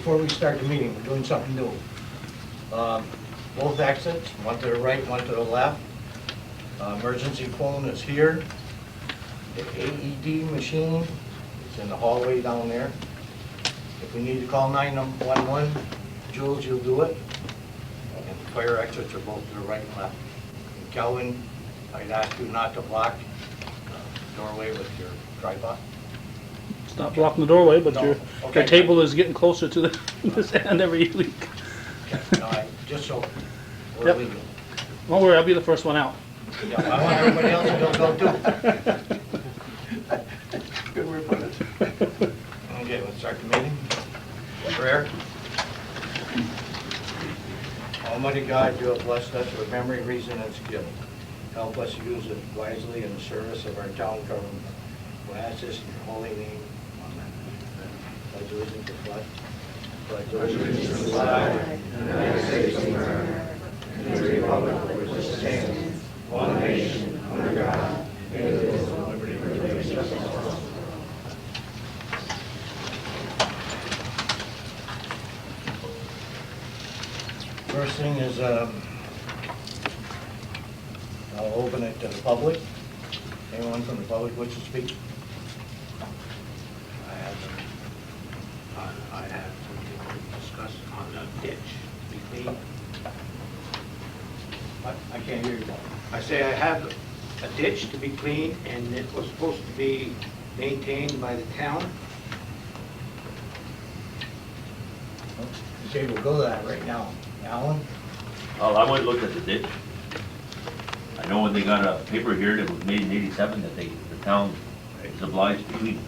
before we start the meeting, we're doing something new. Both exits, one to the right, one to the left. Emergency phone is here. The AED machine is in the hallway down there. If we need to call 911, Jules, you'll do it. And the fire exits are both to the right and left. And Kelvin, I'd ask you not to block the doorway with your tripod. It's not blocking the doorway, but No, your okay. table is getting closer to the this end every week. Okay, no, just so we're Yep. legal. Don't worry, I'll be the first one out. Yeah, I want everybody else to go too. Good way to put it. Okay, let's start the meeting. Prayer. Almighty God, you have blessed us with memory, reason, and skill. Help us use it wisely in the service of our town government. We ask this in your holy name. Amen. Pledge allegiance to flag. Pledge allegiance to the flag of the United States of America and to the republic for which it stands, one nation, under God, indivisible, with liberty and justice for all. First thing is, I'll open it to the public. Anyone from the public wish to speak? I have something to discuss on the ditch to be cleaned. I can't hear you. I say I have a ditch to be cleaned, and it was supposed to be maintained by the town. Okay, we'll go to that right now. Alan? Well, I went and looked at the ditch. I know when they got a paper here that was made in '87 that the town is obliged to clean it.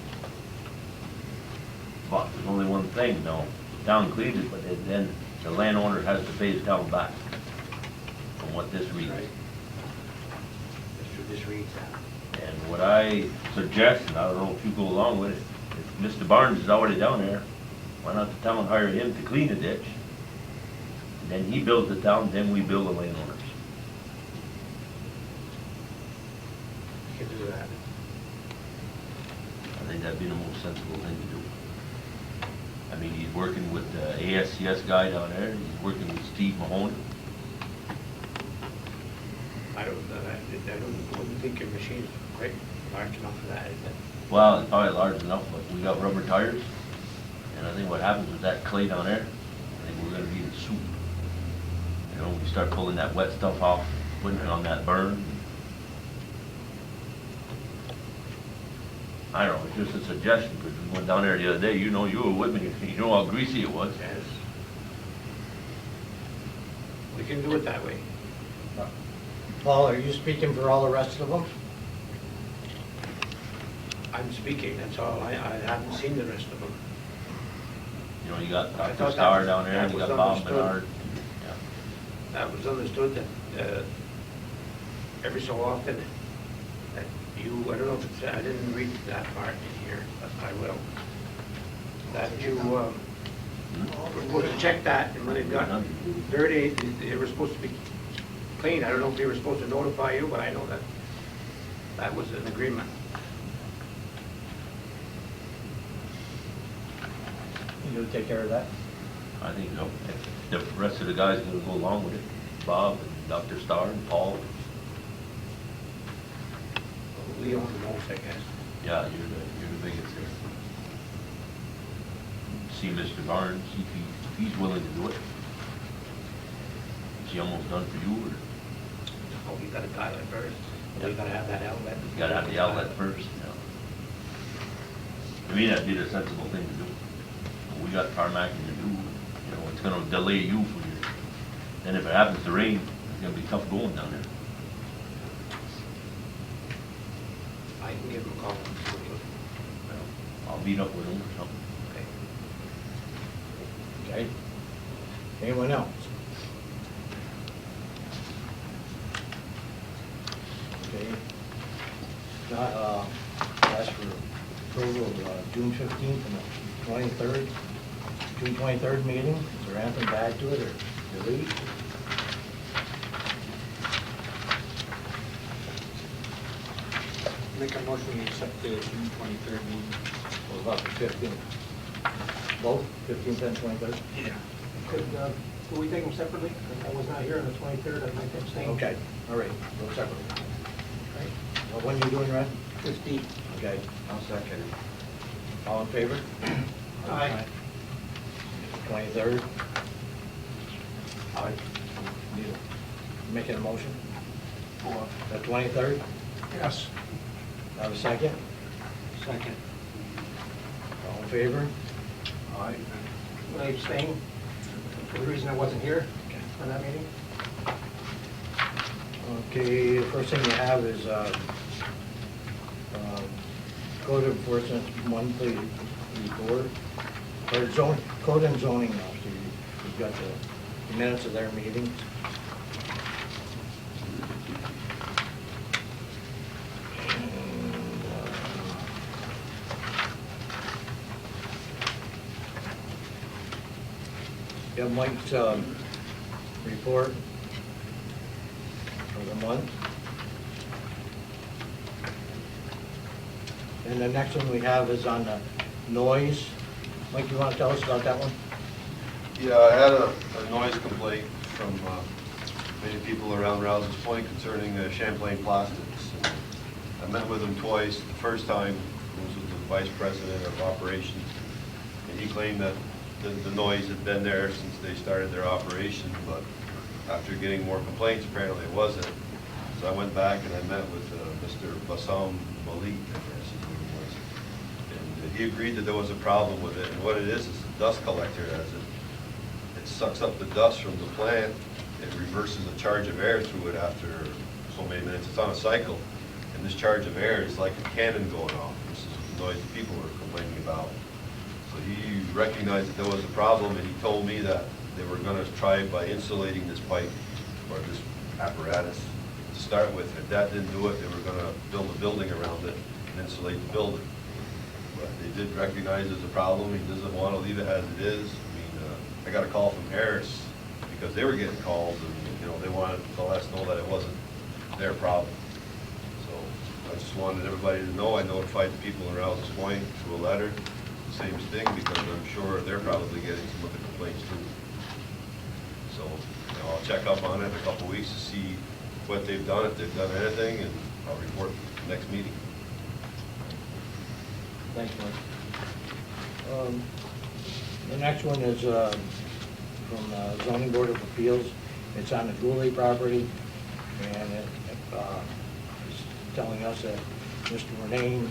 But there's only one thing, though, the town cleans it, but then the landowner has to pay his town back from what this reads. This reads that. And what I suggest, and I don't know if you go along with it, if Mr. Barnes is already down there, why not the town hire him to clean the ditch? Then he builds the town, then we build the landowners. You can do that. I think that'd be the most sensible thing to do. I mean, he's working with the ASCS guy down there, he's working with Steve Mahoney. I wouldn't think your machine's quite large enough for that, is it? Well, it's probably large enough, but we got rubber tires. And I think what happens with that clay down there, I think we're gonna be in soup. You know, we start pulling that wet stuff off, putting it on that burn. I don't know, it's just a suggestion, because we went down there the other day, you know, you were with me, you know how greasy it was. Yes. We can do it that way. Paul, are you speaking for all the rest of them? I'm speaking, that's all. I haven't seen the rest of them. You know, you got I Dr. thought Starr that- down there, that and you was got Bob understood. Menard. That was understood that every so often, that you, I don't know if it's, I didn't read that part in here, but I will. That you, were supposed to check that, and when it got dirty, they were supposed to be clean. I don't know if they were supposed to notify you, but I know that that was an agreement. You'll take care of that? I think so. If the rest of the guys are gonna go along with it, Bob and Dr. Starr and Paul. We own the most, I guess. Yeah, you're the biggest there. See Mr. Barnes, see if he's willing to do it. Is he almost done for you, or Oh, we gotta dial it first. We gotta have that outlet. you gotta have the outlet first, you know? To me, that'd be the sensible thing to do. We got tarmacking to do, you know, it's gonna delay you for your, and if it happens to rain, it's gonna be tough going down there. I can give him a call. Well, I'll meet up with him or something. Okay. Okay. Anyone else? Okay. Ask for approval of June 15th and the 23rd, June 23rd meeting. Is there anything to add to it or delete? Make a motion to accept the June 23rd meeting. What about the 15th? Both, 15th and 23rd? Yeah. Could we take them separately? 'Cause I was not here on the 23rd, I'd like to abstain. Okay, all right, go separately. Right. Well, when you doing, Red? 15th. Okay, I'll second. All in favor? Aye. 23rd? Aye. Making a motion? For. The 23rd? Yes. Have a second? Second. All in favor? Aye. Will I abstain for the reason I wasn't here for that meeting? Okay, the first thing you have is code enforcement monthly report, or zone, code and zoning officer. You've got the minutes of their meetings. You have Mike's report for the month. And the next one we have is on the noise. Mike, you want to tell us about that one? Yeah, I had a noise complaint from many people around Rouse's Point concerning Champlain Plastics. I met with him twice. The first time was with the Vice President of Operations, and he claimed that the noise had been there since they started their operation, but after getting more complaints, apparently it wasn't. So I went back and I met with Mr. Bassam Malik, I guess his name was, and he agreed that there was a problem with it. And what it is a dust collector. As it sucks up the dust from the plant, it reverses a charge of air through it after so many minutes. It's on a cycle, and this charge of air is like a cannon going off. This is the noise that people were complaining about. So he recognized that there was a problem, and he told me that they were going to try by insulating this pipe or this apparatus to start with. If that didn't do it, they were going to build a building around it and insulate the building. But they did recognize there's a problem. He doesn't want to leave it as it is. I mean, I got a call from Harris because they were getting calls, and they wanted to let us know that it wasn't their problem. So I just wanted everybody to know. I notified the people in Rouse's Point through a letter. Same thing, because I'm sure they're probably getting some of the complaints too. So I'll check up on it in a couple weeks to see what they've done, if they've done anything, and I'll report next meeting. Thanks, Mike. The next one is from the Zoning Board of Appeals. It's on the Goulet property, and it's telling us that Mr. Renane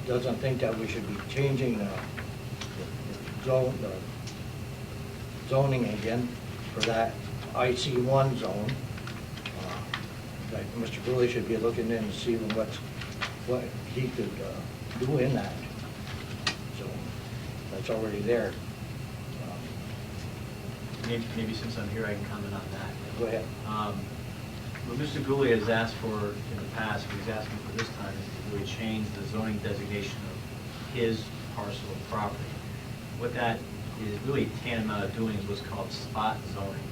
doesn't think that we should be changing the zoning again for that IC1 zone. That Mr. Goulet should be looking in to see what he could do in that. So that's already there. Maybe since I'm here, I can comment on that. Go ahead. What Mr. Goulet has asked for in the past, what he's asking for this time, is to really change the zoning designation of his parcel of property. What that is really tantamount of doing is what's called spot zoning.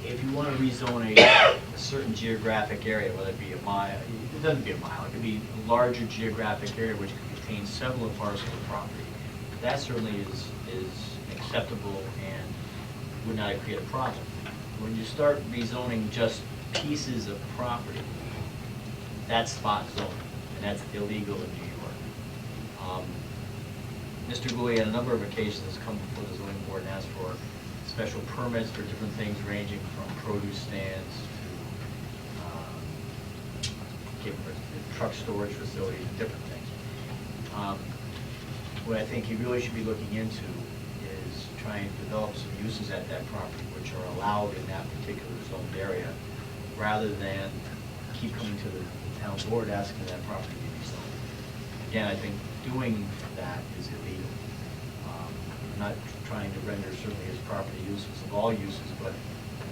If you want to rezone a certain geographic area, whether it be a mile, it doesn't be a mile, it could be a larger geographic area which could contain several parcels of property. That certainly is acceptable and would not create a problem. When you start rezoning just pieces of property, that's spot zoning, and that's illegal in New York. Mr. Goulet on a number of occasions has come before the zoning board and asked for special permits for different things ranging from produce stands to truck storage facilities and different things. What I think he really should be looking into is trying to develop some uses at that property which are allowed in that particular zoned area, rather than keep coming to the town board asking that property to be rezoned. Again, I think doing that is illegal. I'm not trying to render certainly his property useless of all uses, but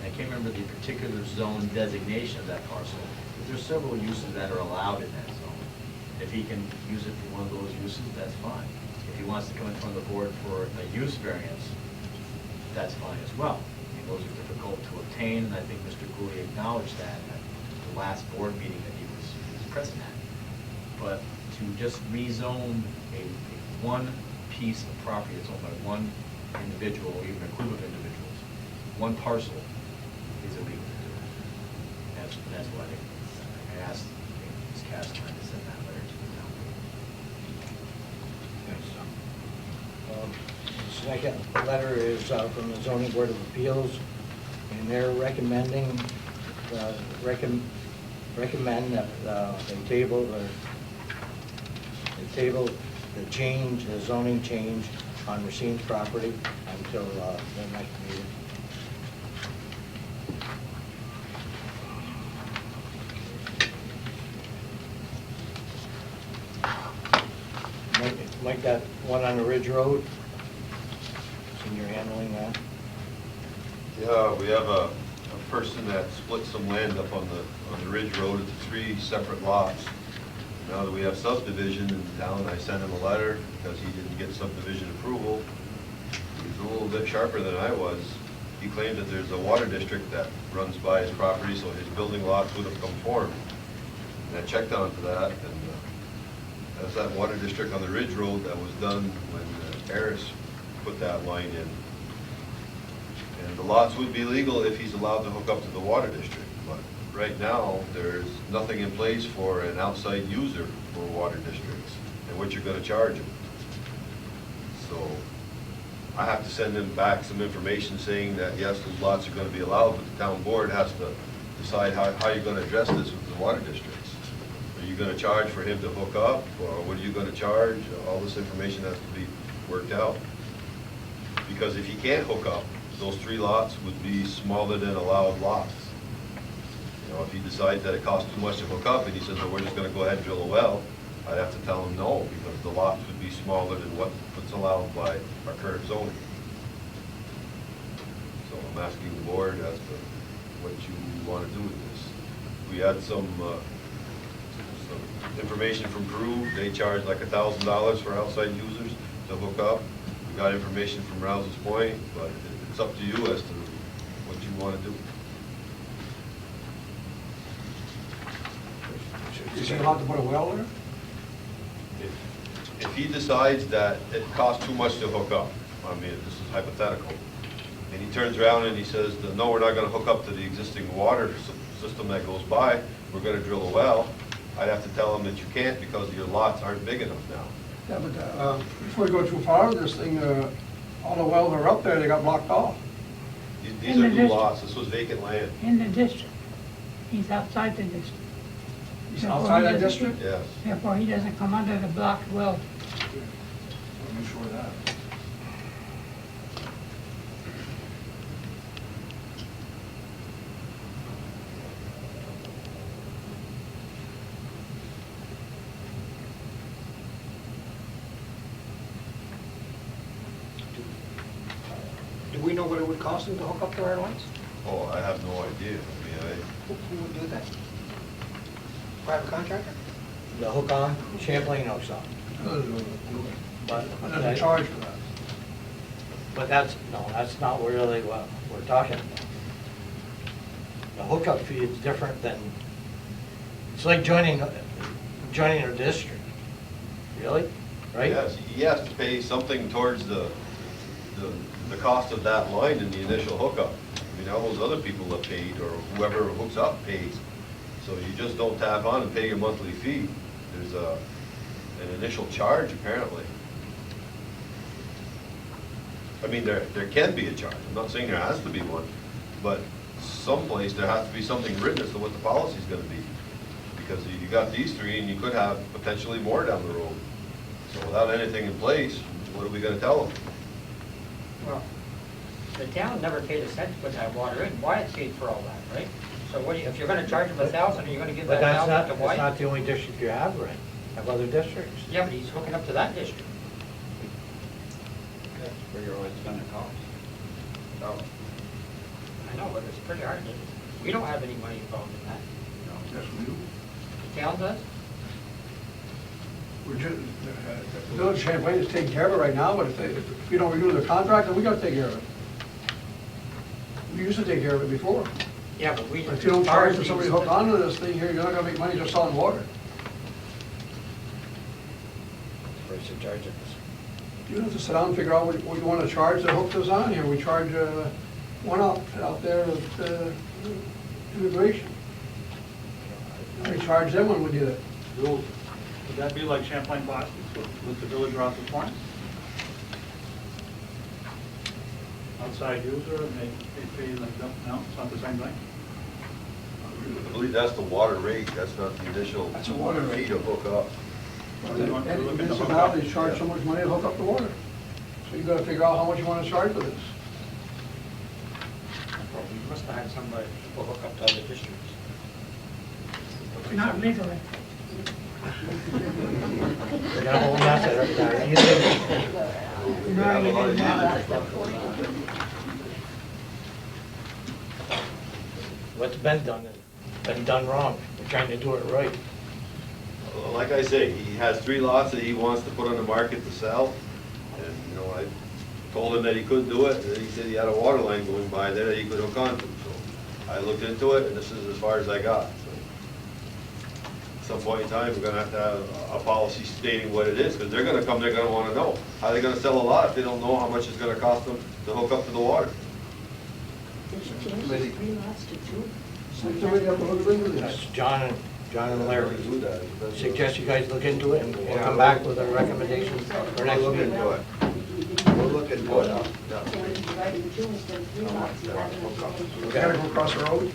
I can't remember the particular zone designation of that parcel, but there's several uses that are allowed in that zone. If he can use it for one of those uses, that's fine. If he wants to come in front of the board for a use variance, that's fine as well. I mean, those are difficult to obtain, and I think Mr. Goulet acknowledged that at the last board meeting that he was present at. But to just rezone one piece of property that's owned by one individual, or even a group of individuals, one parcel, is illegal to do. That's why I asked Ms. Castleman to send that letter to the town. The second letter is from the zoning board of appeals, and they're recommend that they table the change, the zoning change on Racine's property until the next meeting. Like that one on the Ridge Road, and you're handling that? Yeah, we have a person that split some land up on the Ridge Road into 3 separate lots. Now that we have subdivision in town, I sent him a letter because he didn't get subdivision approval. He's a little bit sharper than I was. He claimed that there's a water district that runs by his property, so his building lots would have conformed. And I checked onto that, and that's that water district on the Ridge Road that was done when Harris put that line in. And the lots would be legal if he's allowed to hook up to the water district. But right now, there's nothing in place for an outside user for water districts and what you're going to charge him. So I have to send him back some information saying that, yes, those lots are going to be allowed, but the town board has to decide how you're going to address this with the water districts. Are you going to charge for him to hook up, or what are you going to charge? All this information has to be worked out. Because if he can't hook up, those 3 lots would be smaller than allowed lots. You know, if he decides that it costs too much to hook up, and he says, well, we're just going to go ahead and drill a well, I'd have to tell him no, because the lots would be smaller than what's allowed by our current zoning. So I'm asking the board as to what you want to do with this. We had some information from Peru. They charge like $1,000 for outside users to hook up. We got information from Rouse's Point, but it's up to you as to what you want to do. Is he allowed to put a well there? If he decides that it costs too much to hook up, I mean, this is hypothetical, and he turns around and he says, that, no, we're not going to hook up to the existing water system that goes by, we're going to drill a well, I'd have to tell him that you can't because your lots aren't big enough now. Yeah, but before you go too far with this thing, all the wells are up there, they got blocked off. These are new lots, this was vacant land. In the district. He's outside the district. He's outside that district? Yes. Therefore, he doesn't come under the blocked well. I'm not sure of that. Do we know what it would cost him to hook up to our lines? Oh, I have no idea. I mean, Who would do that? Private contractor? The hook on, Champlain hooks on. But Doesn't charge for that. But that's not really what we're talking about. The hookup fee is different than, it's like joining a district, really, right? yes, he has to pay something towards the cost of that line in the initial hookup. I mean, all those other people have paid, or whoever hooks up pays. So you just don't tap on and pay your monthly fee. There's an initial charge, apparently. I mean, there can be a charge. I'm not saying there has to be one, but someplace there has to be something written as to what the policy's gonna be. Because you got these 3, and you could have potentially more down the road. So without anything in place, what are we gonna tell them? Well, the town never paid a cent to put that water in. Wyatt paid for all that, right? So what, if you're gonna charge him 1,000, are you gonna give But that that's 1,000 to not, that's not Wyatt? the only district you have, right? Have other districts. Yeah, but he's hooking up to that district. That's where you're always gonna cost. So, I know, but it's pretty hard. We don't have any money involved in that. Yes, we do. The town does? We're just, the village of Champlain is taking care of it right now, but if we don't renew the contract, then we gotta take care of it. We used to take care of it before. Yeah, but we. If you don't charge for somebody to hook onto this thing here, you're not gonna make money just selling water. wants to charge us. You have to sit down and figure out what you want to charge to hook this on here. We charge one out there at immigration. We charge them when we did it. Would that be like Champlain Plastics with the village Ross's Point? Outside user, and they pay like, no, it's not the same thing? I believe that's the water rate, that's not the initial That's a water fee rate. to hook up. They want to And look at the municipalities hookup. charge so much money to hook up the water. So you gotta figure out how much you wanna charge for this. Well, we must have had somebody who hook up to other districts. Not legally. We're gonna hold that there. We have a lot of users. What's been done has been done wrong. We're trying to do it right. Like I say, he has 3 lots that he wants to put on the market to sell, and, you know, I told him that he couldn't do it, and then he said he had a water line going by there that he could hook onto, so I looked into it, and this is as far as I got, so. At some point in time, we're gonna have to have a policy stating what it is, because they're gonna come, they're gonna wanna know. How are they gonna sell a lot if they don't know how much it's gonna cost them to hook up to the water? Somebody have to look into That's this. John and Larry. Do that. Suggest you guys look into it and we'll come back with a recommendation for next We'll look meeting. into it. We'll look into it. You gotta go across the road?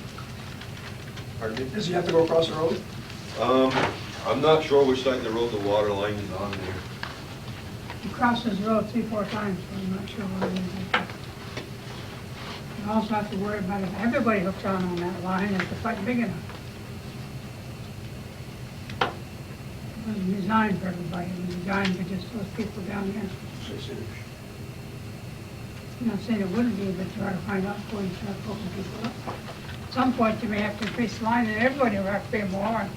Pardon me? Does he have to go across the road? I'm not sure which side of the road the water line is on there. He crosses the road 3-4 times, so I'm not sure what it is. You also have to worry about if everybody hooks on that line, if the fight big enough. It wasn't designed for everybody, it was designed for just those people down there. I'm not saying it wouldn't be, but try to find out before you start hooking people up. At some point, you may have to increase the line, and everybody will have to pay more,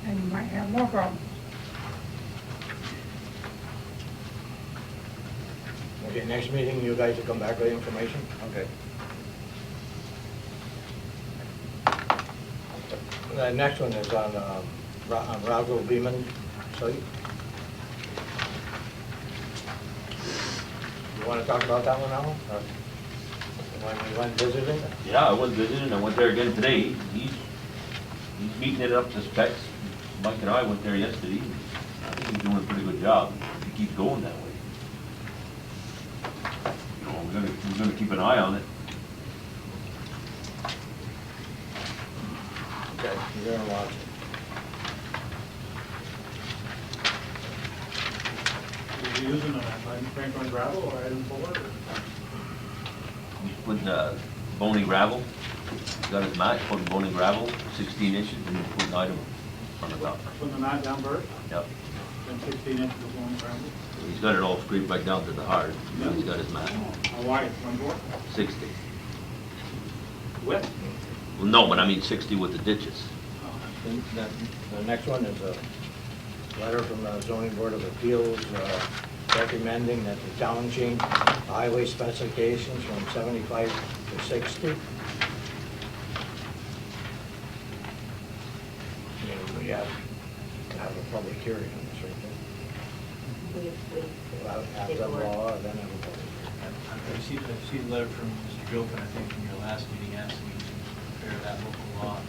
and you might have more problems. Okay, next meeting, you guys will come back with information? Okay. The next one is on Roswell Beeman site. You want to talk about that one now? Or when we went visiting? Yeah, I went visiting, I went there again today. He's meeting it up to specs. Mike and I went there yesterday. I think he's doing a pretty good job. He keeps going that way. You know, we're gonna keep an eye on it. Okay, you're gonna watch it. Are you using a Franklin gravel or item 4? He's putting bony gravel. He's got his mat, putting bony gravel, 16 inches, and he's putting item on the top. Putting the mat down first, Yep. then 16 inches of long gravel? He's got it all scraped back down to the heart. Now he's got his mat. How wide, 1/4? 60. Width? Well, no, but I mean 60 with the ditches. The next one is a letter from the zoning board of appeals recommending that the town change highway specifications from 75 to 60. And we have to have a public hearing on this, right? We'll have the law, then have a public hearing. I received a letter from Mr. Gilpin, I think, from your last meeting, asking you to prepare that local law, and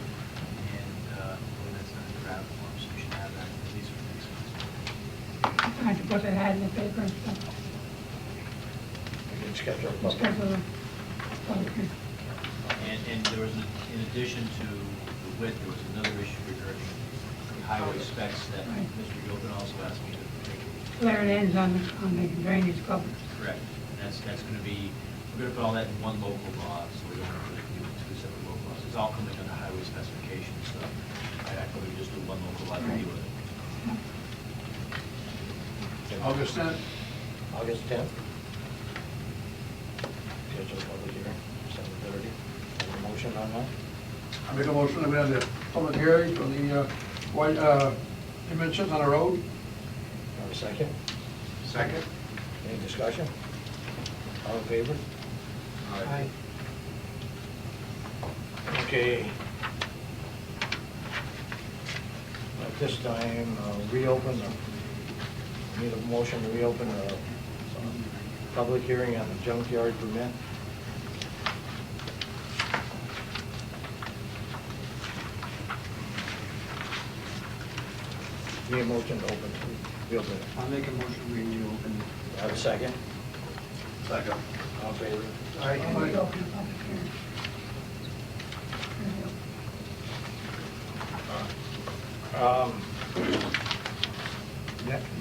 when that's not in draft form, so we should have that at least for next month. Trying to put that ad in the paper and stuff. We can schedule a Just public. schedule a public hearing. And there was, in addition to the width, there was another issue regarding the highway specs that Right. Mr. Gilpin also asked me to take. Where it ends on the drainage cover. Correct. And that's gonna be, we're gonna put all that in one local law, so we don't have to do two separate local laws. It's all coming under highway specifications, so I thought we just do one local law to deal with it. August 10th? August 10th. Schedule a public hearing, 7:30. Have a motion on that? I make a motion that we have the public hearing for the white dimensions on the road. Have a second? Second. Any discussion? All in favor? Aye. Okay. At this time, reopen the Need a motion to reopen the public hearing on the junkyard permit? Need a motion to open, reopen it. I'll make a motion, we reopen. Have a second? Second. All in favor? I'll make open the public hearing.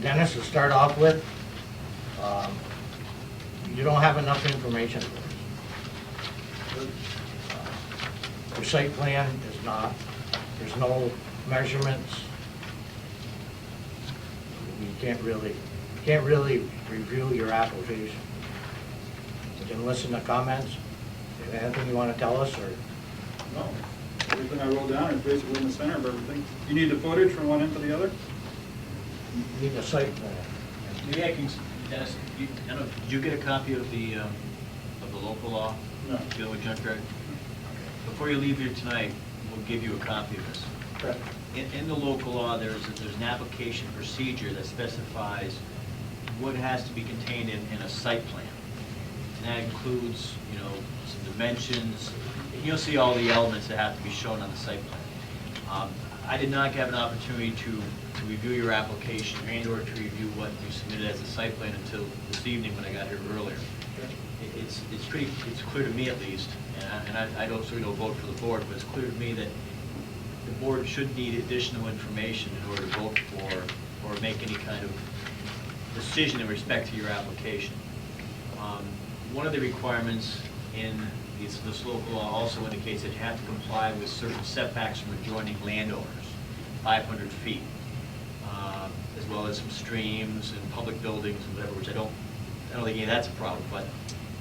Dennis, to start off with, you don't have enough information for us. Your site plan is not, there's no measurements. You can't really review your application. You can listen to comments. Anything you want to tell us, or? No, everything I wrote down is basically in the center of everything. You need the footage from one end to the other? You need a site plan. Maybe I can, Dennis, I don't know, did you get a copy of the local law? No. Dealing with junkyard? Before you leave here tonight, we'll give you a copy of this. Okay. In the local law, there's an application procedure that specifies what has to be contained in a site plan. And that includes, you know, some dimensions. You'll see all the elements that have to be shown on the site plan. I did not have an opportunity to review your application and/or to review what you submitted as a site plan until this evening when I got here earlier. It's clear to me at least, and I don't certainly don't vote for the board, but it's clear to me that the board should need additional information in order to vote for or make any kind of decision in respect to your application. One of the requirements in this local law also indicates that you have to comply with certain setbacks from adjoining landowners, 500 feet, as well as some streams and public buildings and whatever, which I don't think any of that's a problem, but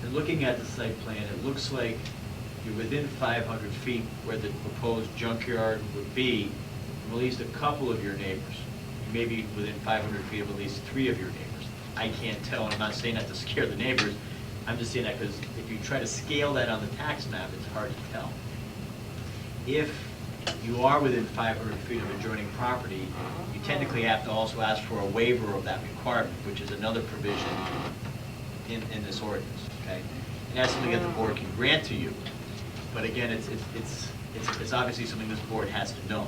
in looking at the site plan, it looks like you're within 500 feet where the proposed junkyard would be from at least a couple of your neighbors. You may be within 500 feet of at least 3 of your neighbors. I can't tell, and I'm not saying that to scare the neighbors. I'm just saying that because if you try to scale that on the tax map, it's hard to tell. If you are within 500 feet of adjoining property, you technically have to also ask for a waiver of that requirement, which is another provision in this ordinance, okay? And that's something that the board can grant to you. But again, it's obviously something this board has to know.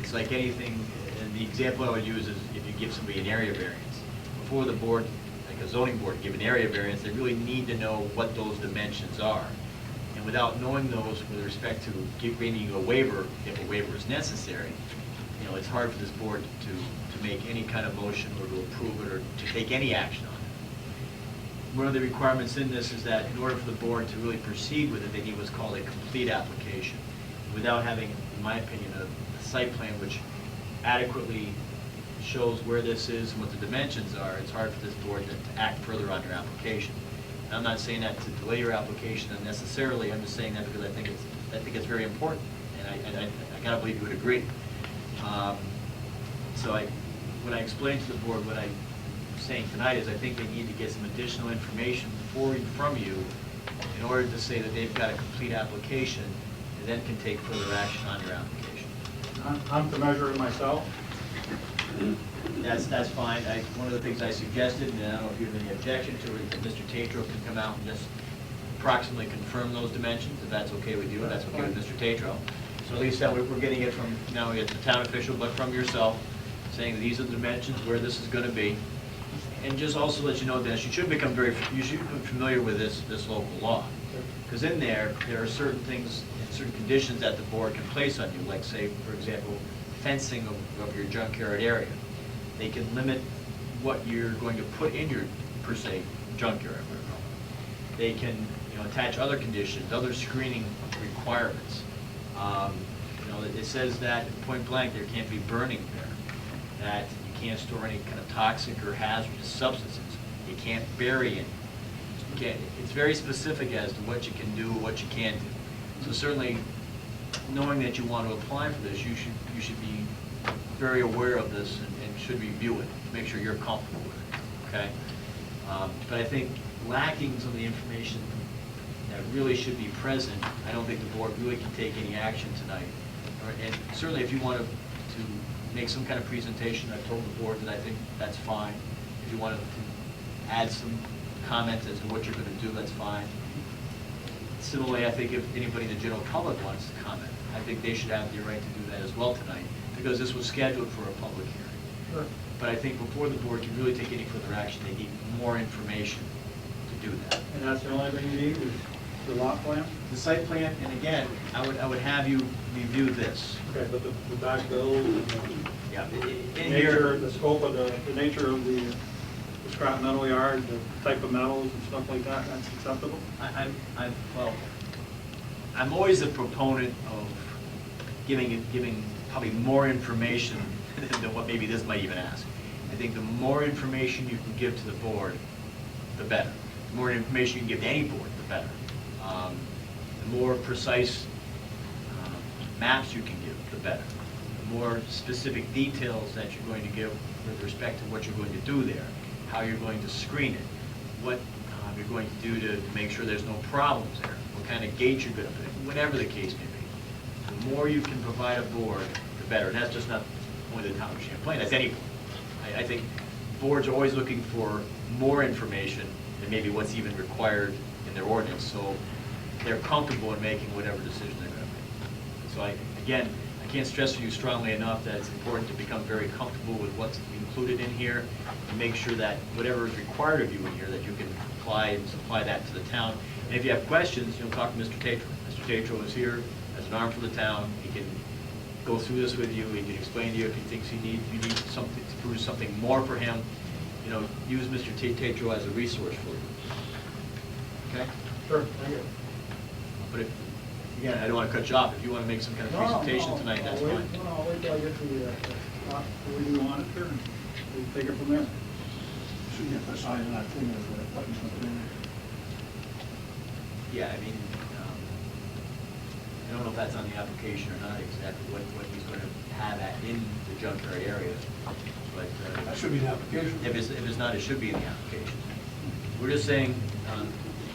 It's like anything, and the example I would use is if you give somebody an area variance. Before the board, like a zoning board, give an area variance, they really need to know what those dimensions are. And without knowing those with respect to granting you a waiver, if a waiver is necessary, you know, it's hard for this board to make any kind of motion or to approve it or to take any action on it. One of the requirements in this is that in order for the board to really proceed with it, they need what's called a complete application. Without having, in my opinion, a site plan which adequately shows where this is and what the dimensions are, it's hard for this board to act further on your application. And I'm not saying that to delay your application unnecessarily, I'm just saying that because I think it's very important, and I gotta believe you would agree. So when I explained to the board what I'm saying tonight is I think they need to get some additional information from you in order to say that they've got a complete application and then can take further action on your application. I'm to measure it myself. That's fine. One of the things I suggested, and I don't know if you have any objection to it, that Mr. Tatro can come out and just approximately confirm those dimensions, if that's okay with you, and that's okay with Mr. Tatro. So at least that we're getting it from, not only the town official, but from yourself, saying that these are the dimensions, where this is gonna be. And just also let you know, Dennis, you should become familiar with this local law. Because in there are certain things, certain conditions that the board can place on you, like say, for example, fencing of your junkyard area. They can limit what you're going to put in your, per se, junkyard. They can, attach other conditions, other screening requirements. It says that point blank there can't be burning there, that you can't store any kind of toxic or hazardous substances. You can't bury any. It's very specific as to what you can do, what you can't do. So certainly, knowing that you want to apply for this, you should be very aware of this and should review it to make sure you're comfortable with it. Okay, but I think lacking some of the information that really should be present, I don't think the board really can take any action tonight. And certainly, if you want to make some kind of presentation, I've told the board that I think that's fine. If you want to add some comments as to what you're going to do, that's fine. Similarly, I think if anybody in the general public wants to comment, I think they should have the right to do that as well tonight, because this was scheduled for a public hearing. Sure. But I think before the board can really take any further action, they need more information to do that. And that's the only thing you need is the lot plan? The site plan, and again, I would have you review this. Okay, but the back bills and Yeah, the in nature, here, the scope of the nature of the scrap metal yard, the type of metals and stuff like that, that's acceptable? I'm always a proponent of giving probably more information than what maybe this might even ask. I think the more information you can give to the board, the better. The more information you can give to any board, the better. The more precise maps you can give, the better. The more specific details that you're going to give with respect to what you're going to do there, how you're going to screen it, what you're going to do to make sure there's no problems there, what kind of gate you're going to put, whatever the case may be. The more you can provide a board, the better. And that's just not only the town of Champlain, that's any board. I think boards are always looking for more information than maybe what's even required in their ordinance, so they're comfortable in making whatever decision they're going to make. So again, I can't stress to you strongly enough that it's important to become very comfortable with what's included in here and make sure that whatever is required of you in here, that you can apply and supply that to the town. And if you have questions, talk to Mr. Tatro. Mr. Tatro is here as an arm for the town. He can go through this with you. He can explain to you if he thinks you need something to produce something more for him. Use Mr. Tatro as a resource for you. Okay? Sure, thank you. But again, I don't want to cut you off. If you want to make some kind of presentation tonight, that's fine. No, I'll wait till I get the lot, the way you want it there, and we'll take it from there. Shouldn't get the size of that thing as the button something in there. Yeah, I mean, I don't know if that's on the application or not, exactly what he's going to have in the junkyard area, but That should be the application. if it's not, it should be in the application. We're just saying,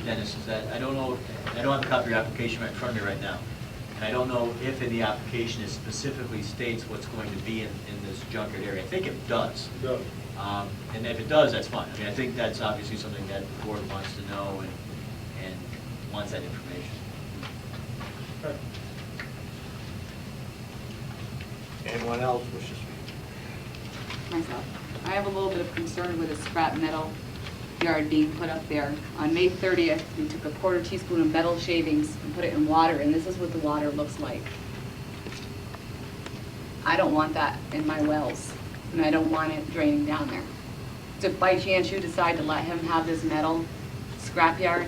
Dennis, is that I don't know, I don't have a copy of your application right in front of me right now, and I don't know if in the application it specifically states what's going to be in this junkyard area. I think it does. It does. And if it does, that's fine. I mean, I think that's obviously something that the board wants to know and wants that information. Okay. Anyone else wishes to speak? Myself. I have a little bit of concern with a scrap metal yard being put up there. On May 30th, we took a quarter teaspoon of metal shavings and put it in water, and this is what the water looks like. I don't want that in my wells, and I don't want it draining down there. So if by chance you decide to let him have this metal scrap yard,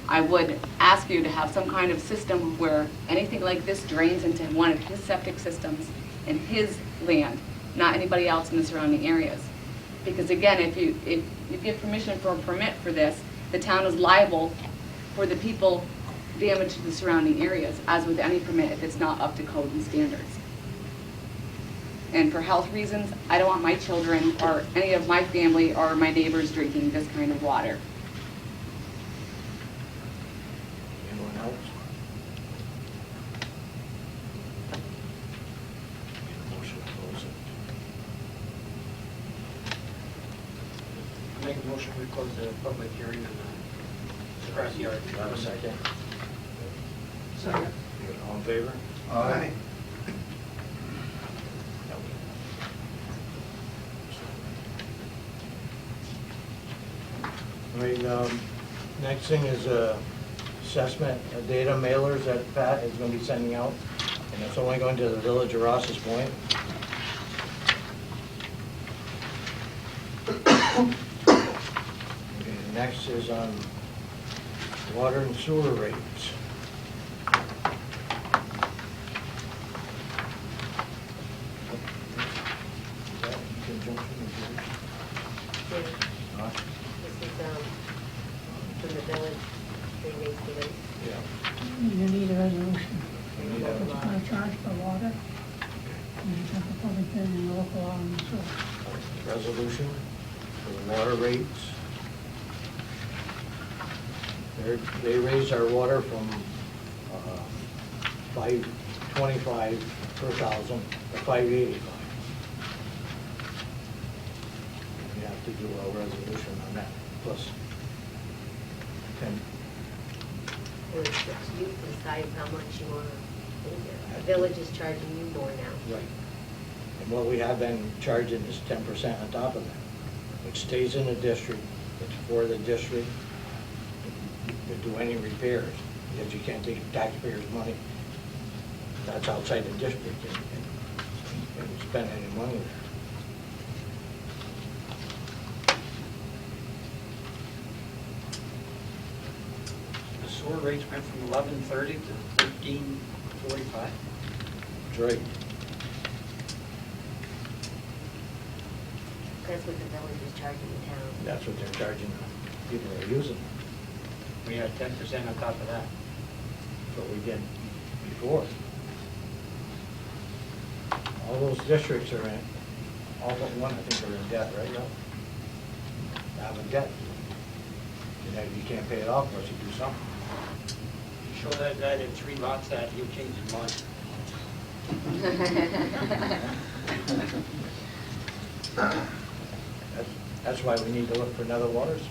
I would ask you to have some kind of system where anything like this drains into one of his septic systems in his land, not anybody else in the surrounding areas. Because again, if you give permission for a permit for this, the town is liable for the people damage to the surrounding areas, as with any permit if it's not up to code and standards. And for health reasons, I don't want my children or any of my family or my neighbors drinking this kind of water. Anyone else? Need a motion to close it. Make a motion, we close the public hearing on the scrap yard. Do I have a second? Second. All in favor? Aye. All right, next thing is assessment data mailers that Pat is going to be sending out, and it's only going to the village of Ross's Point. Okay, next is on water and sewer rates. Is that in conjunction with yours? Huh? This is from the village, they raised the rate. Yeah. You need a resolution. We need a- It's going to charge for water. And you have a public hearing in the local law and so. Resolution for the water rates. They raised our water from $5.25 per thousand to $5.85. We have have to do a resolution on that, plus 10. Or it's up to you to decide how much you want to pay there. The village is charging you more now. Right. And what we have been charging is 10% on top of that, which stays in the district, it's for the district to do any repairs, because you can't take taxpayers' money that's outside the district and spend any money there. The sewer rates went from 11.30 to 13.45. That's right. That's what the village is charging the town. That's what they're charging the people that are using it. We had 10% on top of that. That's what we did before. All those districts are in, all but one, I think, are in debt right now. Have a debt. You know, you can't pay it off unless you do something. Show that guy that 3 lots that, he'll change his mind. That's why we need to look for another water supply.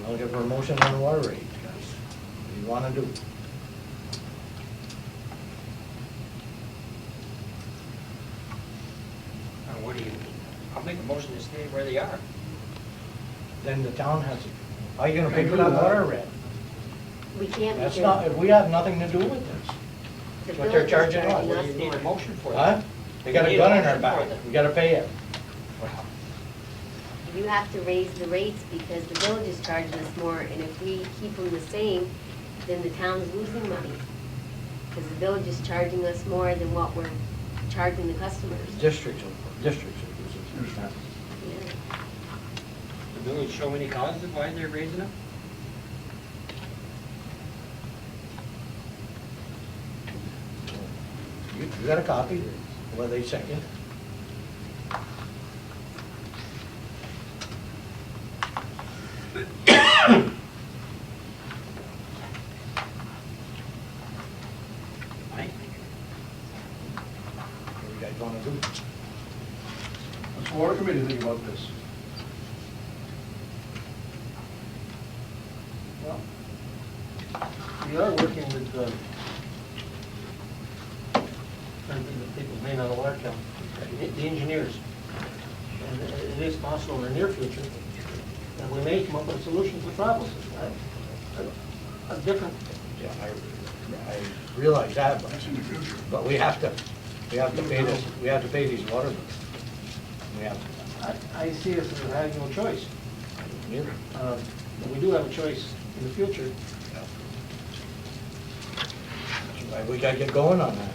We're looking for a motion on the water rate, guys. What do you want to do? What do you, I'll make a motion to stay where they are. Then the town has, how are you gonna pay for that water rate? We can't That's because not, we have nothing to do with this. the what they're village is charging us. charging What us do you need a more. motion for Huh? that? They got a You gun need in a our motion back, for it. we gotta pay it. You have to raise the rates because the village is charging us more, and if we keep them the same, then the town's losing money. Because the village is charging us more than what we're charging the customers. Districts are using it. Yeah. The village show any causes why they're raising it? You got a copy, what they sent you? Right? What do you guys wanna do? What's the water committee think about this? Well, we are working with trying to think of the people's name on the water account, the engineers. And it is possible in the near future that we may come up with a solution to the problem. A different, Yeah, I realize that, That's in the future. but we have to pay this, we have to pay these water bills. We have to. I see us as having no choice. Yeah. But we do have a choice in the future. We gotta get going on that.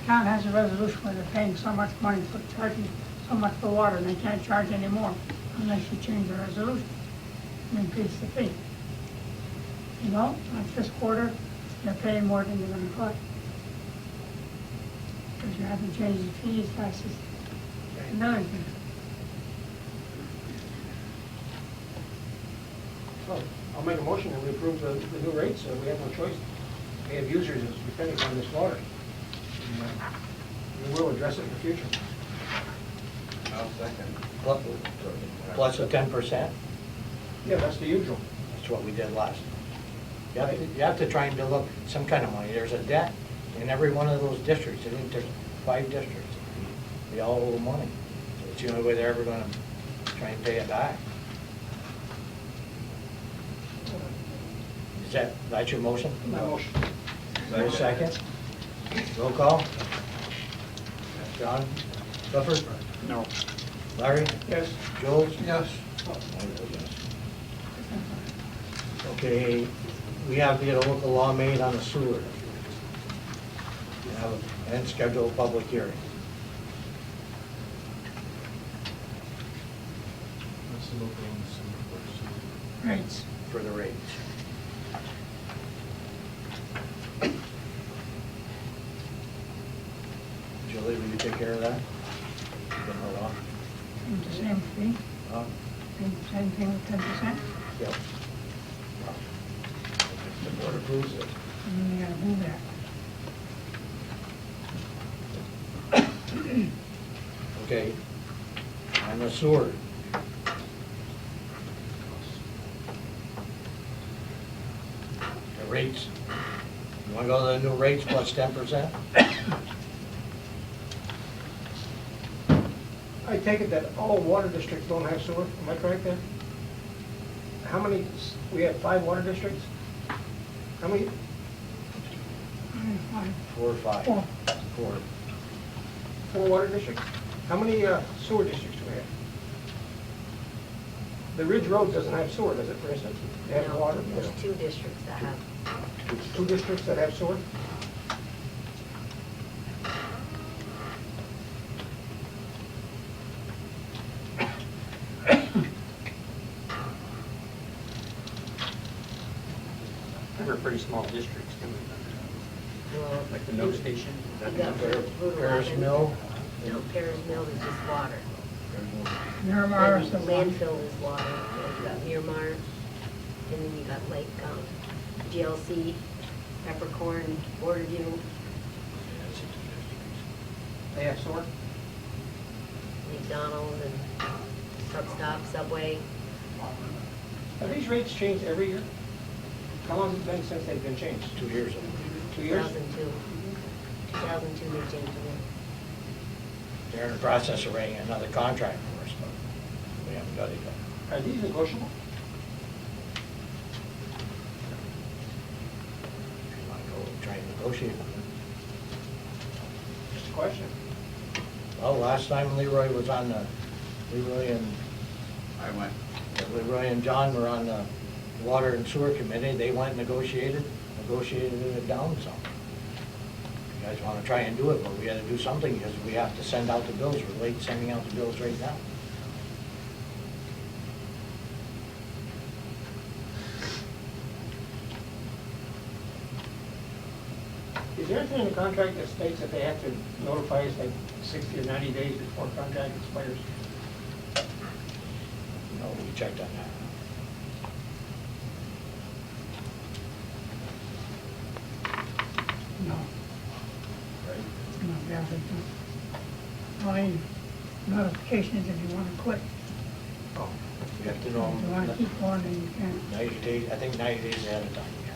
Town has a resolution where they're paying so much money for charging so much for water, and they can't charge any more unless you change the resolution and increase the fee. You know, like this quarter, they're paying more than you're gonna collect. Because you haven't changed the fees, taxes, and other things. So I'll make a motion that we approve the new rates, so we have no choice. We have users that's depending on this water. And, we will address it in the future. I'll second. Plus the 10%, Yeah, that's the usual. that's what we did last. You have to try and build up some kind of money. There's a debt in every one of those districts. I think there's 5 districts. They all owe money. It's the only way they're ever gonna try and pay it back. That's your motion? My motion. Is there a second? Roll call? John? Clifford? No. Larry? Yes. Joel? Yes. I vote yes. Okay, we have to get a local law made on the sewer. And schedule a public hearing. Rates. For the rates. Julie, will you take care of that? Get her off? And the same fee, Huh? and the same thing with 10%. Yep. The board approves it. And then you gotta move that. Okay, on the sewer. The rates, you wanna go to the new rates plus 10%? I take it that all water districts don't have sewer, am I correct there? How many, we have 5 water districts? How many, 4 or 5? Four. 4. 4 water districts? How many sewer districts do we have? The Ridge Road doesn't have sewer, does it, for instance? They have No, water? There's 2 districts that have. 2 districts that have sewer? They're pretty small districts, Well, like the mill station. Is that you the got number? Route Paris 11. Mill? No, Paris Mill is just water. Miramar Then is the one. landfill is water, then you got Miramar, and then you got like, GLC, Peppercorn, Borderview, They have sewer? McDonald's, and Truck Stop, Subway. Have these rates changed every year? How long has it been since they've been changed? 2 years ago. 2 years? 2002. 2002 they changed them. They're in the process of writing another contract for us, but we haven't got it yet. Are these negotiable? If you wanna go try and negotiate with them. Just a question. Well, last time Leroy was on the, Leroy and Leroy and John were on the Water and Sewer Committee, they went and negotiated it down some. You guys wanna try and do it, but we gotta do something, because we have to send out the bills, we're late sending out the bills right now. Is there anything in the contract that states that they have to notify us like 60 or 90 days before contract expires? No, we checked on that. No, Right? no, yeah, they don't. Only notification is if you wanna quit. Oh, you have to If you wanna know, keep going, then you can. 90 days, I think 90 days ahead of time, yeah.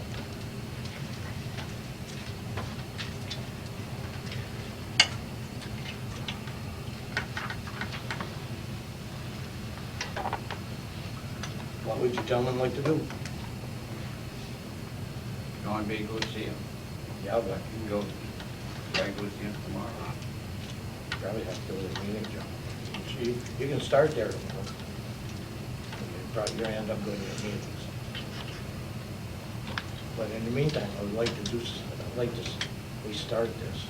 What would you gentlemen like to do? Unpaid go see him. Yeah, but You can go, I go see him tomorrow. probably have to go to the meeting, John. You can start there, you know. You're gonna end up going to the meetings. But in the meantime, I would like to do, I'd like to, restart this.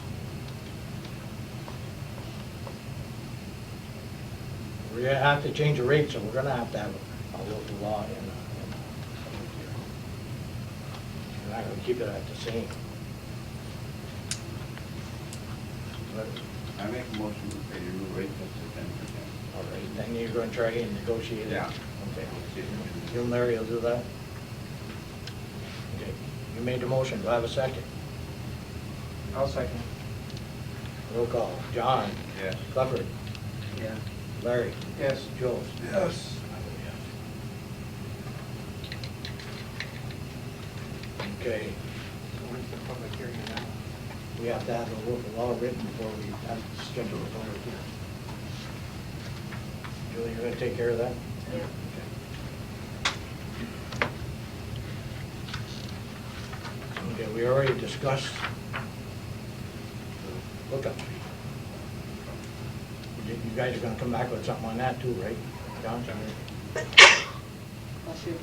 We're gonna have to change the rate, so we're gonna have to have a local law in. We're not gonna keep it at the same. But, I make a motion to pay the new rate plus the 10%. all right, then you're gonna try and negotiate it? Yeah. Okay. You and Larry will do that? Okay. You made the motion, do I have a second? I'll second. Roll call. John? Yes. Clifford? Yeah. Larry? Yes. Joe? Yes. I vote yes. Okay, When's the public hearing now? we have to have a local law written before we have to schedule a public hearing. Julie, you're gonna take care of that? Yeah. Okay, we already discussed the hookup fee. You guys are gonna come back with something on that too, right, John? Bless you.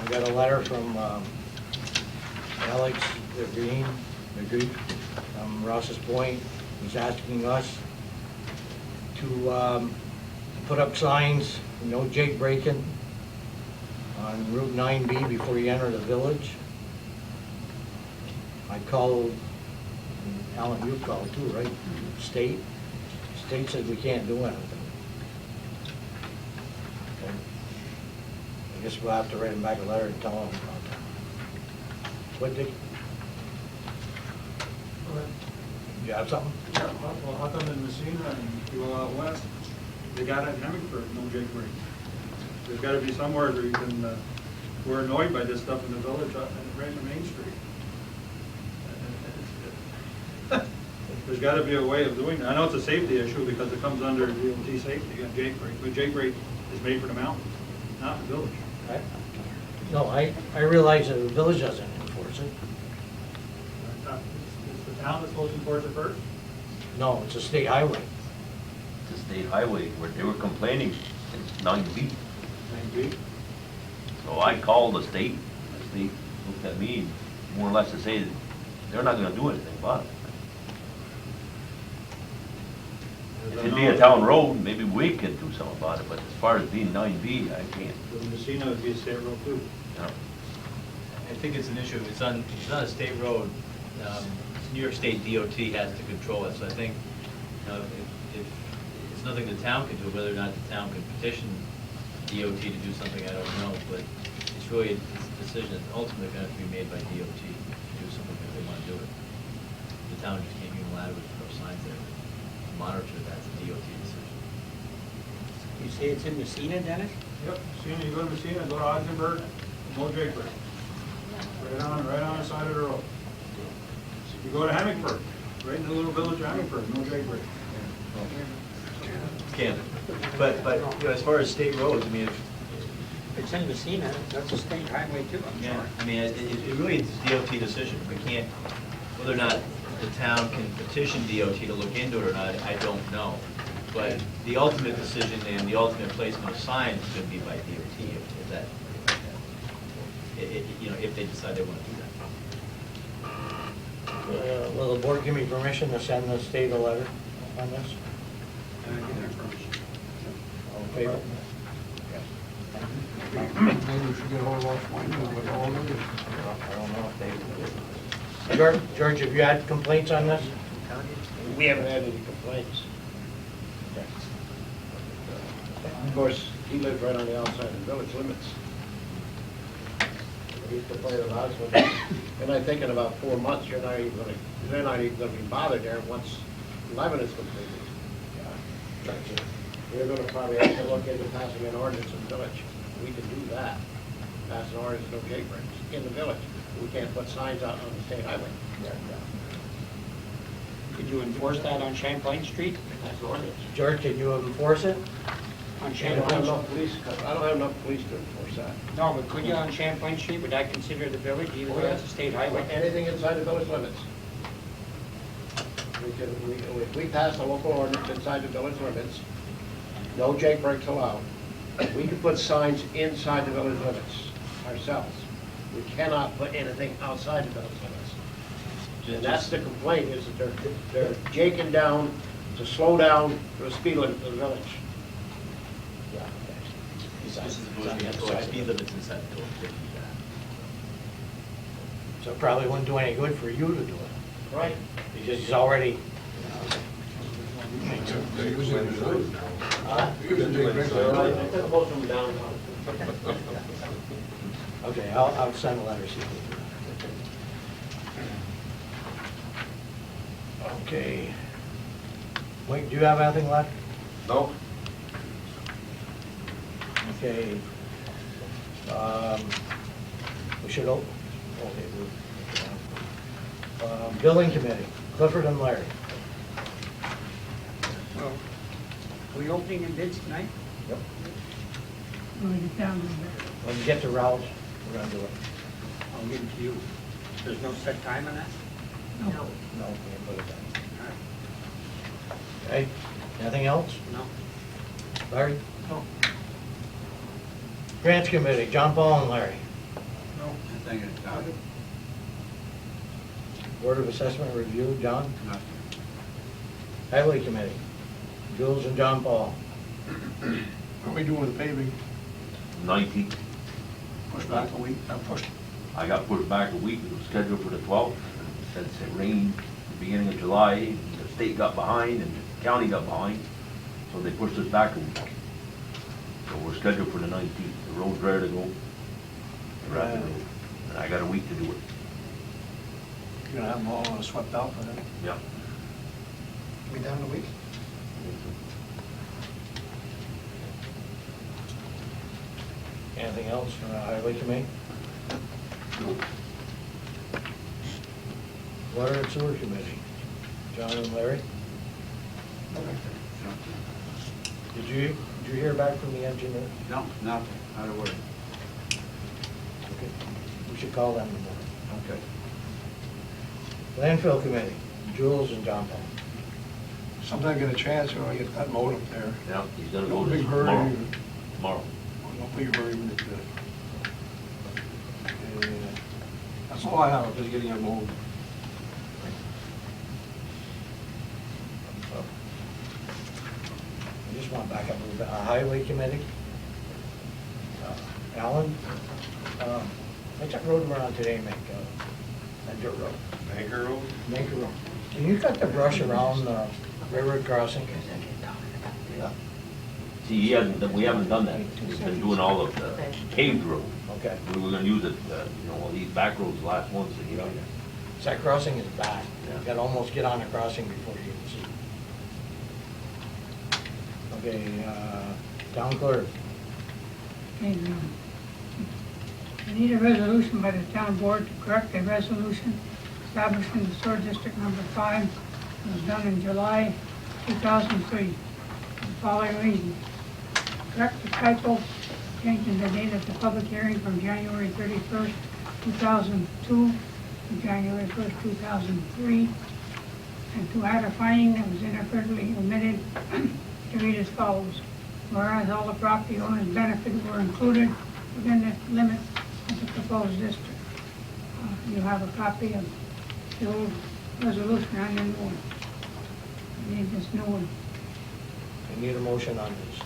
We got a letter from Alex Green, from Ross's Point. He's asking us to put up signs no jake breaking on Route 9B before you enter the village. I called, and Alan, you called too, right? State said we can't do anything. Okay. I guess we'll have to write him back a letter and tell him about that. What, Dick? You have something? Yeah, well, how come in Messina and you go out west, they got it in Hemingford, no jake break? There's gotta be somewhere where you can, we're annoyed by this stuff in the village, right in the Main Street. There's gotta be a way of doing that. I know it's a safety issue because it comes under DOT safety, you got jake break, but jake break is made for the mountains, not the village. No, I realize that the village doesn't enforce it. Is the town that's supposed to enforce it first? No, it's a state highway. It's a state highway, where they were complaining, it's 9B. Maybe. So I called the state looked at me, and more or less to say that they're not gonna do anything about it. If it'd be a town road, maybe we could do something about it, but as far as being 9B, I can't. The Messina would be a state road too. No. I think it's an issue, it's on a state road, New York State DOT has to control it, so I think, you know, if it's nothing the town can do, whether or not the town can petition DOT to do something, I don't know, but it's really, it's a decision that's ultimately gonna have to be made by DOT to do something if they wanna do it. The town just can't unilaterally throw signs there, monitor that's a DOT decision. You say it's in Messina, Dennis? Yep, Messina, you go to Messina, go to Ogdenburg, no jake break. Right on the side of the road. You go to Hemingford, right in the little village of Hemingford, no jake break. Can, but, you know, as far as state roads, I mean, It's in Messina, that's a state highway too, I'm yeah, sorry. I mean, it really is a DOT decision. We can't, whether or not the town can petition DOT to look into it or not, I don't know. But the ultimate decision and the ultimate placement of signs is going to be by DOT if that, you know, if they decide they want to do that. Will the board give me permission to send the state a letter on this? All in favor? Maybe we should get hold of our point with all of this. I don't know if they... George, have you had complaints on this? We haven't had any complaints. Of course, he lives right on the outside of the village limits. He's complaining about it, and I think in about 4 months, they're not even gonna be bothered there once 11 is completed. We're gonna probably have to look into passing an ordinance in the village. We can do that. Pass an ordinance, no jake breaks in the village. We can't put signs out on the state highway. Could you enforce that on Champlain Street? That's the ordinance. George, can you enforce it? On I don't have Champlain? enough police, I don't have enough police to enforce that. No, but could you on Champlain Street, would that consider the village, even though it's a state highway? Anything inside the village limits. If we pass a local ordinance inside the village limits, no jake breaks allowed, we can put signs inside the village limits ourselves. We cannot put anything outside the village limits. And that's the complaint, is that they're jaking down to slow down the speed limit of the village. This is the speed limits inside the village. So it probably wouldn't do any good for you to do it. Right. Because he's already... They're using it now. Huh? Using jake breaks. I took most of them down. Okay, I'll send a letter, see if we can do that. Okay. Wait, do you have anything left? No? Okay. We should open. Okay. Building committee, Clifford and Larry. Well, are we opening in bids tonight? Yep. When we get down to that. When you get to Ralph's, we're gonna do it. I'll give it to you. There's no set time on that? No. No, we can put it down. Okay, anything else? No. Larry? No. Grants committee, John Paul and Larry. No, I think it's done. Board of Assessment Review, John? Highway committee, Jules and John Paul. What are we doing with the paving? 19th. Push back a week, push. I got pushed back a week, it was scheduled for the 12th, and since it rained the beginning of July, the state got behind and the county got behind, so they pushed us back a week. So we're scheduled for the 19th, the road's ready to go. Rapid road. And I got a week to do it. You're gonna have them all swept out for that? Yeah. Be done in a week? Anything else from the highway committee? Water and sewer committee, John and Larry? Did you hear back from the engineer? No, nothing, not a word. Okay. We should call them tomorrow. Okay. Landfill committee, Jules and John Paul. Sometime get a chance, you know, I get that mowed up there. Yeah, he's gonna No go big this hurry. tomorrow. Tomorrow. No big hurry with it. That's all I have, just getting it mowed. I just want to back up a little bit. Highway committee. Alan, I took road around today, Mike, that dirt road. Anchor Road? Maker Road. Can you cut the brush around the railroad crossing? See, we haven't done that. We've been doing all of the paved road. Okay. We were gonna use it, all these back roads the last ones to get out there. So that crossing is back. Yeah. You gotta almost get on the crossing before you can see. Okay, town clerk. And, I need a resolution by the town board to correct a resolution establishing the sewer district number 5. It was done in July 2003. For the following reasons. Correct the typo, changing the date of the public hearing from January 31st, 2002 to January 1st, 2003. And to add a finding that was inadvertently omitted to read as follows. Whereas all the property owners benefited were included within the limits of the proposed district. You have a copy of the old resolution and the new one. You need this new one. I need a motion on this.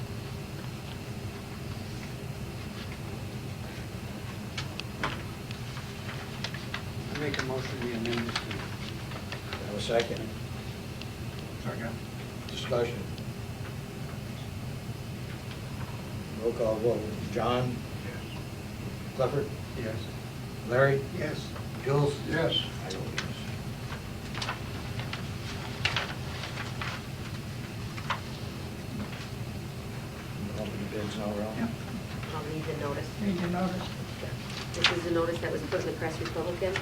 I make a motion to amend this. Have a second. Second. Discussion. Roll call vote. John? Yes. Clifford? Yes. Larry? Yes. Jules? Yes. I vote yes. Open the bids now, Ralph? Yep. I'll need the notice. Read the notice. This is the notice that was put in the Press Republican.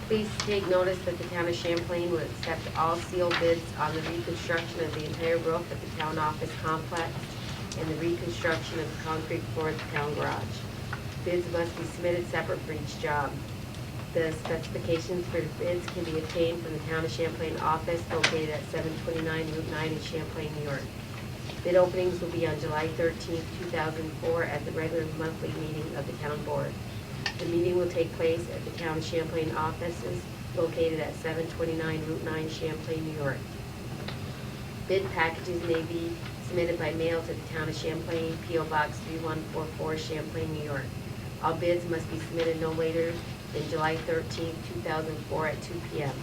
Please take notice that the town of Champlain will accept all sealed bids on the reconstruction of the entire roof at the town office complex and the reconstruction of the concrete floor at the town garage. Bids must be submitted separate for each job. The specifications for the bids can be obtained from the town of Champlain office located at 729 Route 9 in Champlain, New York. Bid openings will be on July 13, 2004 at the regular monthly meeting of the town board. The meeting will take place at the town of Champlain offices located at 729 Route 9, Champlain, New York. Bid packages may be submitted by mail to the town of Champlain, P.O. Box 3144, Champlain, New York. All bids must be submitted no later than July 13, 2004 at 2 p.m.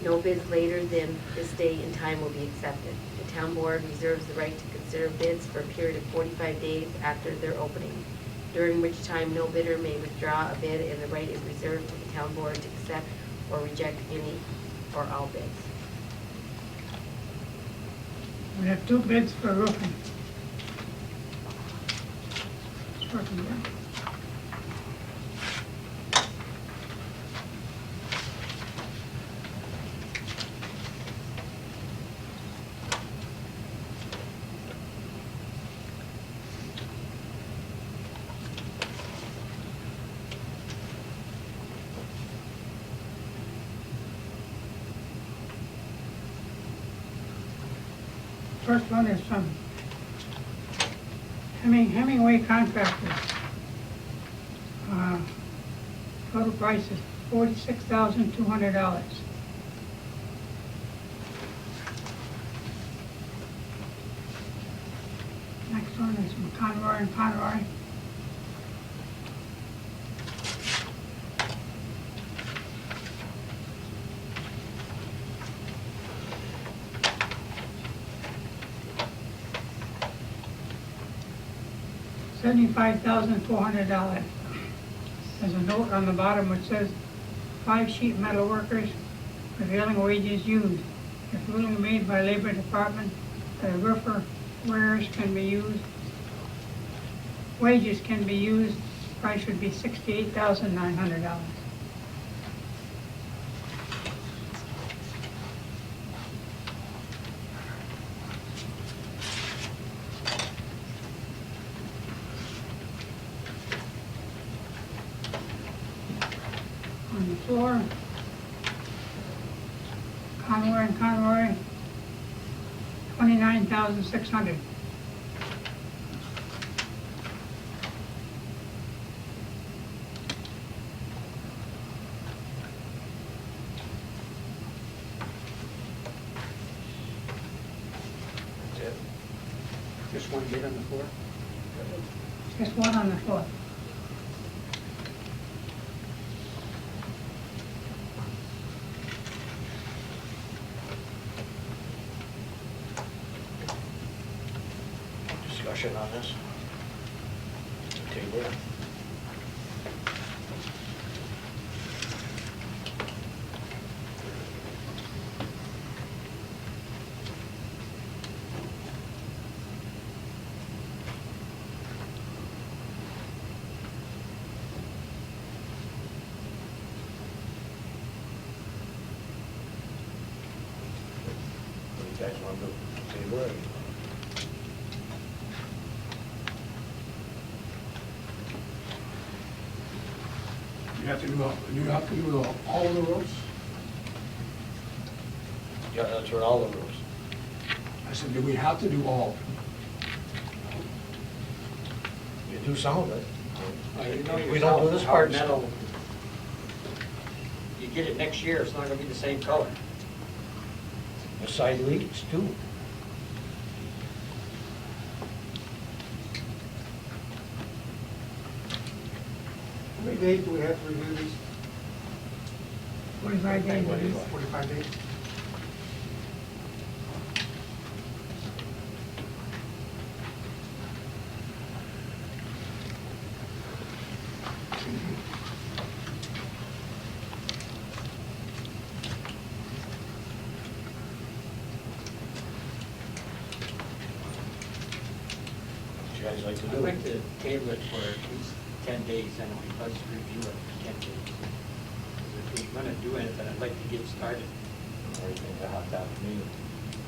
No bids later than this date and time will be accepted. The town board reserves the right to consider bids for a period of 45 days after their opening, during which time no bidder may withdraw a bid and the right is reserved to the town board to accept or reject any or all bids. We have 2 bids for roofing. It's working good. First one is from Hemingway Contractors. Total price is $46,200. Next one one is from Conroy and Conroy. $75,400. There's a note on the bottom which says, 5 sheet metal workers prevailing wages used. If ruling made by Labor Department that a roofer wares can be used, wages can be used, price should be $68,900. On the floor, Conroy and Conroy, 29,600. That's it. Just one bid on the floor? Just one on the floor. Discussion on this? Table it. What do you guys want to do? Table it? You have to do all the roads? Yeah, that's what all the rules. I said, do we have to do all? You do some of it. You know We don't do this yourself, part. how metal, you get it next year, it's not gonna be the same color. The side leaks too. How many days do we have to review these? 45 days. What do you want? 45 days? What you guys like to I'd do? like to table it for at least 10 days, and let's review it for 10 days. If we're gonna do anything, I'd like to get started. Or you think I have to have a meeting?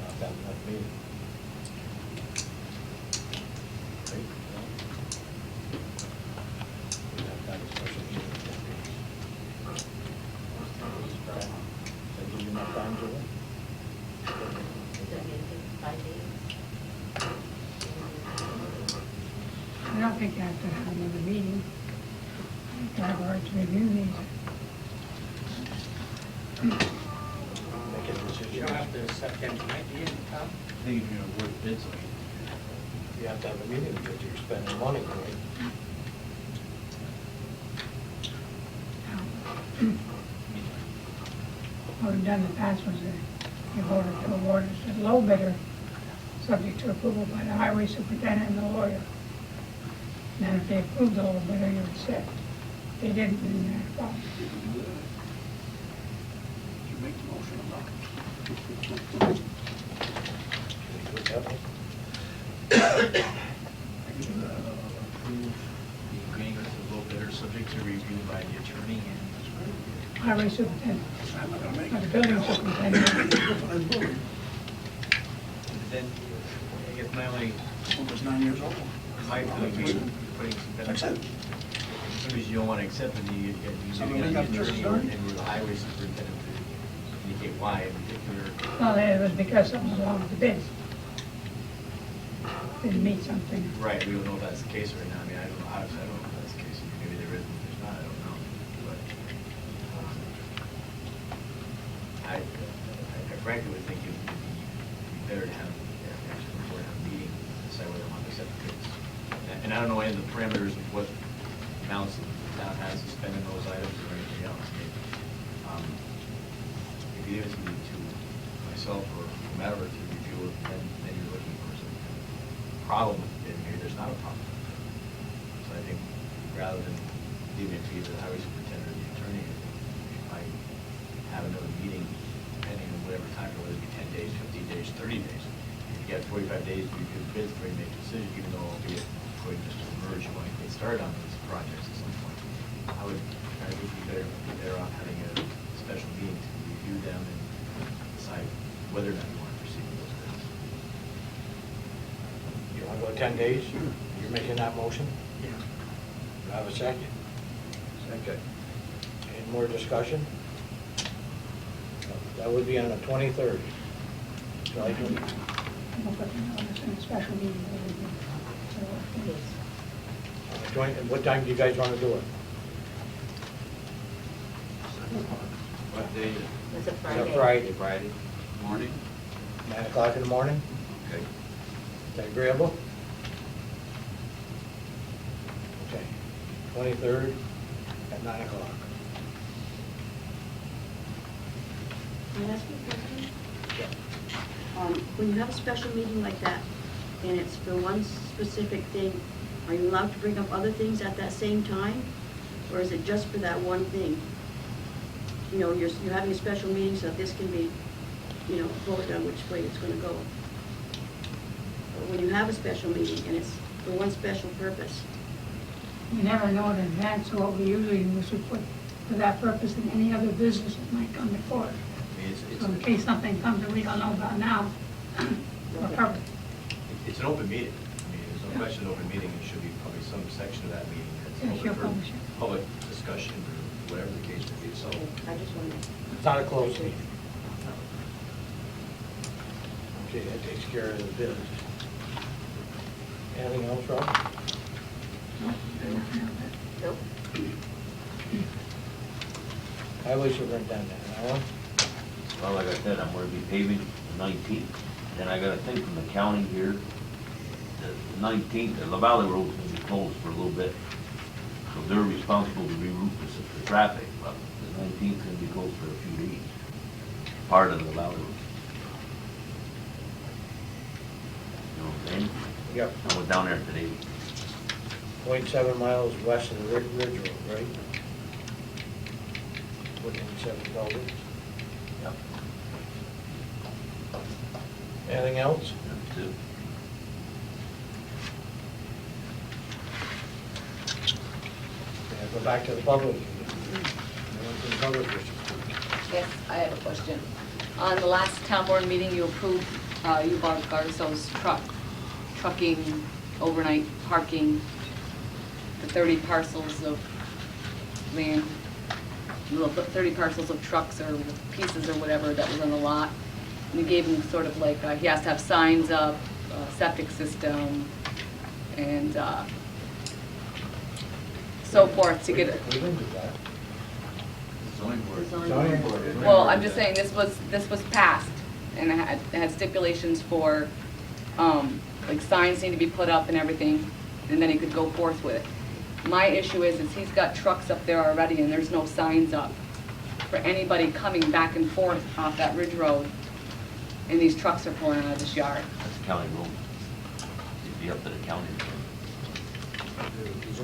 Have to have enough meeting? Right? No? We have to have a special meeting in 10 days. Okay. That give you enough time, Julie? I don't think you have to have another meeting. You have a right to review these. Make a You decision. don't have to accept them tonight, do you, Tom? I think if you're gonna award bids, I mean, You have to have a meeting because you're spending money, right? What we've done in the past was you voted to award it to the low bidder, subject to approval by the highway superintendent and the lawyer. Then if they approved the low bidder, you would set. If they didn't, then you had a problem. You make the motion or not? Can we do it that way? approve the agreement with the low bidder, subject to review by the attorney and Highway superintendent, I'm not gonna make or the it. building superintendent. then, I guess my only, It was 9 years old. my feeling would be putting some That's it. as soon as you don't want to accept it, you get So using we it got on the this attorney done? and with the highway superintendent to indicate why in particular. Well, it was because something was wrong with the bids. Didn't meet something. Right, we don't know if that's the case right now. I mean, I don't know, obviously, I don't know if that's the case. Maybe there is, maybe there's not, I don't know. But I frankly would think it would be better to have, actually, before have a meeting, decide whether I want to accept the bids. And I don't know any of the parameters of what amounts the town has to spend in those items or anything else. I mean, if you give it to myself or whomever to review it, then you're looking for some problem with it. Maybe there's not a problem. So I think rather than leaving it to either the highway superintendent or the attorney, I have another meeting, depending on whatever time, whether it be 10 days, 15 days, 30 days. If you got 45 days to review the bids before you make a decision, even though albeit according just to merge, you want to get started on these projects at some point. I would be better off having a special meeting to review them and decide whether or not you want to proceed with those bids. You wanna go 10 days? You're making that motion? Yeah. Do I have a second? Okay. Any more discussion? That would be on the 23rd. July 23rd. We'll put this in a special meeting. So, On the 20 What time do you guys want to do it? What day? It's a Is Friday. that Friday? Friday morning? 9 o'clock in the morning? Okay. Is that agreeable? Okay. 23rd at 9 o'clock. Can I ask you a question? When you have a special meeting like that, and it's for one specific thing, are you allowed to bring up other things at that same time? Or is it just for that one thing? You know, you're having a special meeting so that this can be, you know, voted on which way it's gonna go. But when you have a special meeting and it's for one special purpose, You never know in advance, so what we usually do is we put for that purpose in any other business that might come before it. I mean, So in case something comes that we don't know about now, we're covered. it's an open meeting. I mean, there's no question of open meeting. It should be probably some section of that meeting Yeah, that's sure, open publish for it. public discussion or whatever the case may be. So I just want to. It's not a closed meeting. Okay, that takes care of the bids. Anything else, Rob? No, I don't have that. Nope. Highway superintendent, Alan? Well, like I said, I'm gonna be paving the 19th. Then I got a thing from the county here, the 19th, the Valley Road's gonna be closed for a little bit. So they're responsible to reroute the traffic, but the 19th is gonna be closed for a few days. Part of the Valley Road. You know what I'm saying? Yep. I went down there today. 0.7 miles west of the Ridge Road, right? Within 7 buildings. Yep. Anything else? That's it. Okay, go back to the public. Anyone from the public wish to speak? Yes, I have a question. On the last town board meeting, you approved, you bought Garzo's trucking, overnight parking, the 30 parcels of land, 30 parcels of trucks or pieces or whatever that was on the lot. And you gave him sort of like, he has to have signs up, septic system, and so forth to get it. We didn't do that. zoning board. Zoning board. Well, I'm just saying, this was passed, and it had stipulations for, like, signs need to be put up and everything, and then he could go forth with it. My issue is he's got trucks up there already, and there's no signs up for anybody coming back and forth off that Ridge Road, and these trucks are pulling out of this yard. That's a county road. It'd be up to the county.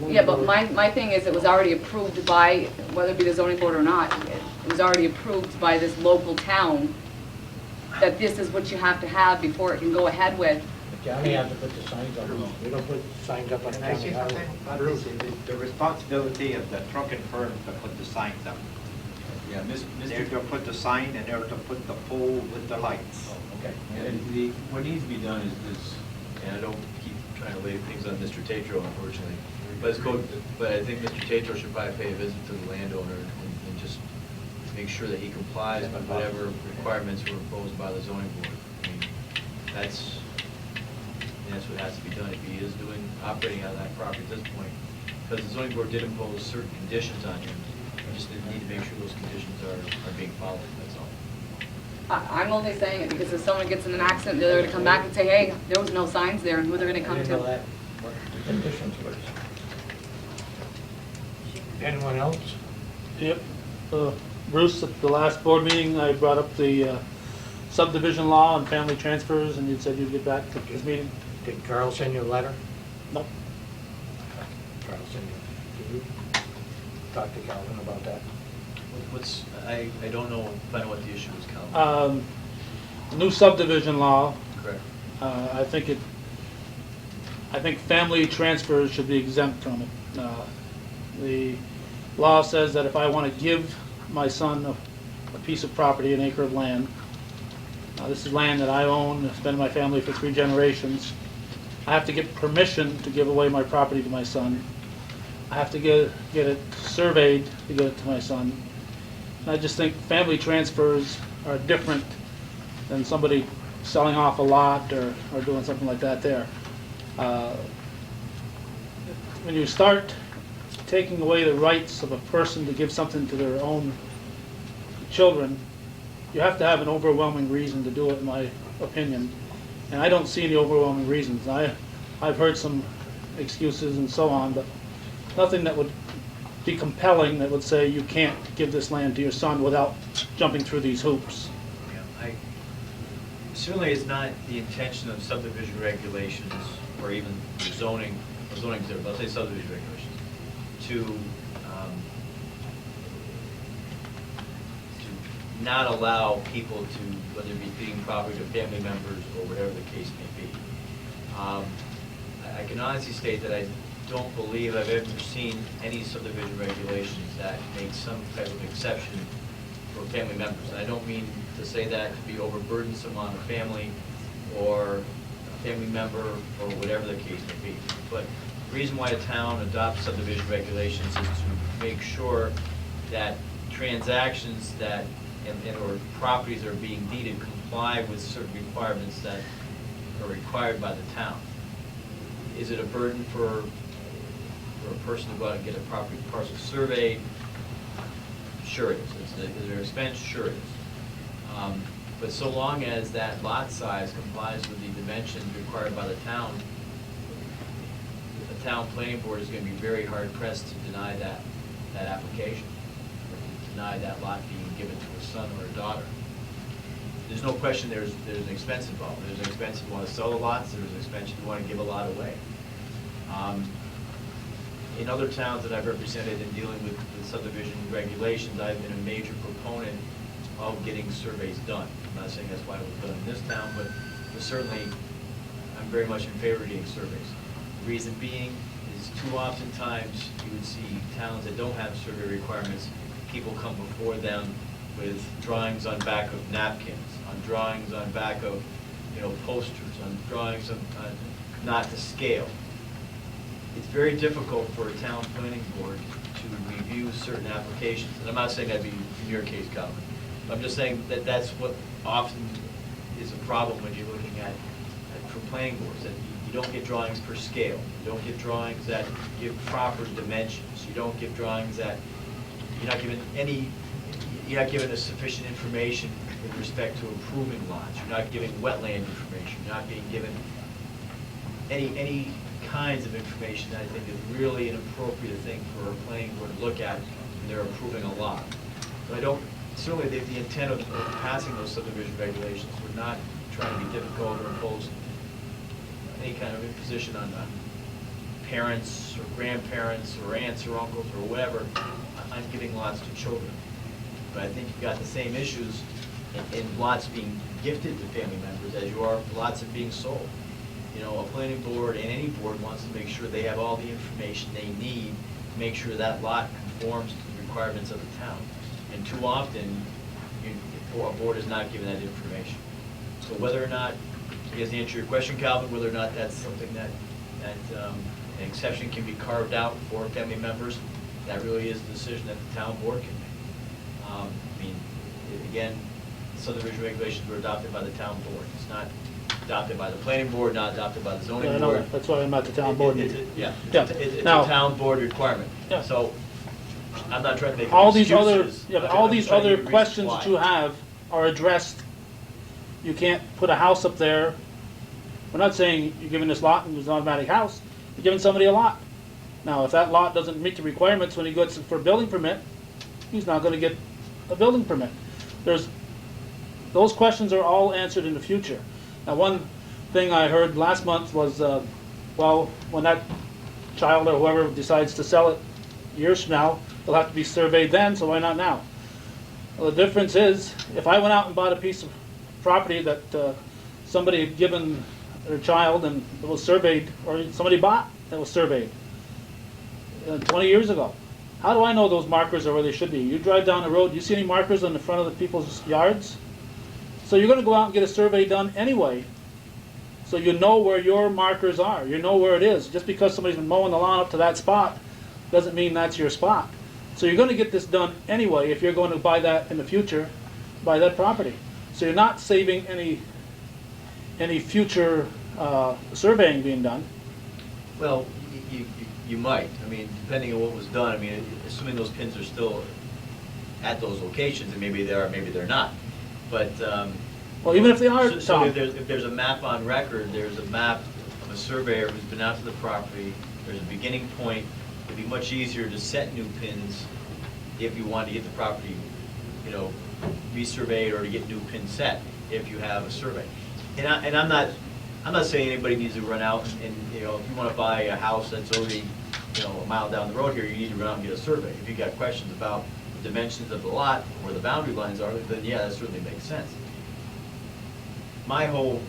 Yeah, but my thing is, it was already approved by, whether it be the zoning board or not, it was already approved by this local town that this is what you have to have before it can go ahead with. The county has to put the signs up. We don't put signs up on the Can I county say highway. something? Bruce, the responsibility of the trucking firm to put the signs up. Yeah, They're to put the sign and they're to put the pole with the lights. Oh, okay. And what needs to be done is, and I don't keep trying to lay things on Mr. Tatro, unfortunately, but I think Mr. Tatro should probably pay a visit to the landowner and just make sure that he complies with whatever requirements were imposed by the zoning board. I mean, that's what has to be done if he is operating out of that property at this point. Because the zoning board did impose certain conditions on him. We just need to make sure those conditions are being followed, that's all. I'm only saying it because if someone gets in an accident, they're gonna come back and say, hey, there was no signs there, and who they're gonna I come didn't know to. that. Conditions, please. Anyone else? Yep. Bruce, at the last board meeting, I brought up the subdivision law and family transfers, and you said you'd get back to this meeting. Did Carl send you a letter? No. Carl send you, did you talk to Calvin about that? I don't know, find out what the issue is, Calvin. New subdivision law, Correct. I think family transfers should be exempt from it. The law says that if I want to give my son a piece of property, an acre of land, this is land that I own, it's been in my family for 3 generations, I have to get permission to give away my property to my son. I have to get it surveyed to give it to my son. And I just think family transfers are different than somebody selling off a lot or doing something like that there. When you start taking away the rights of a person to give something to their own children, you have to have an overwhelming reason to do it, in my opinion. And I don't see any overwhelming reasons. I've heard some excuses and so on, but nothing that would be compelling that would say you can't give this land to your son without jumping through these hoops. Yeah, certainly it's not the intention of subdivision regulations or even zoning, I'll say subdivision regulations, to not allow people to, whether it be feeding property to family members or whatever the case may be. I can honestly state that I don't believe I've ever seen any subdivision regulations that make some type of exception for family members. And I don't mean to say that to be overburdensome on a family or a family member or whatever the case may be. But the reason why a town adopts subdivision regulations is to make sure that transactions that or properties that are being deeded comply with certain requirements that are required by the town. Is it a burden for a person to go out and get a property parcel surveyed? Sure it is. Is there an expense? Sure it is. But so long as that lot size complies with the dimensions required by the town, the town planning board is going to be very hard pressed to deny that application, or to deny that lot being given to a son or a daughter. There's no question there's an expense involved. There's an expense if you want to sell the lots, there's an expense if you want to give a lot away. In other towns that I've represented in dealing with subdivision regulations, I've been a major proponent of getting surveys done. I'm not saying that's why it was done in this town, but certainly I'm very much in favor of getting surveys. The reason being is too often times you would see towns that don't have survey requirements, people come before them with drawings on back of napkins, on drawings on back of, posters, on drawings on not to scale. It's very difficult for a town planning board to review certain applications. And I'm not saying that'd be in your case, Calvin. I'm just saying that that's what often is a problem when you're looking at for planning boards, that you don't get drawings per scale. You don't get drawings that give proper dimensions. You don't get drawings that you're not given a sufficient information with respect to improving lots. You're not giving wetland information. You're not being given any kinds of information that I think is really an appropriate thing for a planning board to look at when they're approving a lot. So certainly the intent of passing those subdivision regulations would not try to be difficult or impose any kind of imposition on parents or grandparents or aunts or uncles or whatever on giving lots to children. But I think you've got the same issues in lots being gifted to family members as you are lots of being sold. A planning board and any board wants to make sure they have all the information they need to make sure that lot conforms to the requirements of the town. And too often, a board is not given that information. So whether or not, I guess to answer your question, Calvin, whether or not that's something that an exception can be carved out for family members, that really is a decision that the town board can make. Again, subdivision regulations were adopted by the town board. It's not adopted by the planning board, not adopted by the zoning Yeah, I know board. that. That's why I'm at the town board meeting. It's a Now- town board requirement. Yeah. So I'm not trying to make All any these other, excuses. yeah, but I'm all just these trying to other give reasons questions why. that you have are addressed. You can't put a house up there. We're not saying you're giving this lot and there's an automatic house. you're giving somebody a lot. Now, if that lot doesn't meet the requirements when he goes for a building permit, he's not gonna get a building permit. Those questions are all answered in the future. Now, one thing I heard last month was, well, when that child or whoever decides to sell it years from now, they'll have to be surveyed then, so why not now? Well, the difference is, if I went out and bought a piece of property that somebody had given their child and it was surveyed, or somebody bought that was surveyed 20 years ago, how do I know those markers are where they should be? You drive down the road, do you see any markers on the front of the people's yards? So you're going to go out and get a survey done anyway, so you know where your markers are. You know where it is. Just because somebody's been mowing the lawn up to that spot doesn't mean that's your spot. So you're going to get this done anyway if you're going to buy that in the future, buy that property. So you're not saving any future surveying being done. Well, you might. I mean, depending on what was done, I mean, assuming those pins are still at those locations, and maybe they are, maybe they're not. But, well, even if they are, so Tom. if there's a map on record, there's a map of a surveyor who's been out to the property, there's a beginning point. It'd be much easier to set new pins if you want to get the property, you know, resurveyed, or to get new pins set if you have a survey. And I'm not saying anybody needs to run out and, you know, if you want to buy a house that's already, you know, a mile down the road here, you need to run out and get a survey. If you got questions about the dimensions of the lot, where the boundary lines are, then yeah, that certainly makes sense. My whole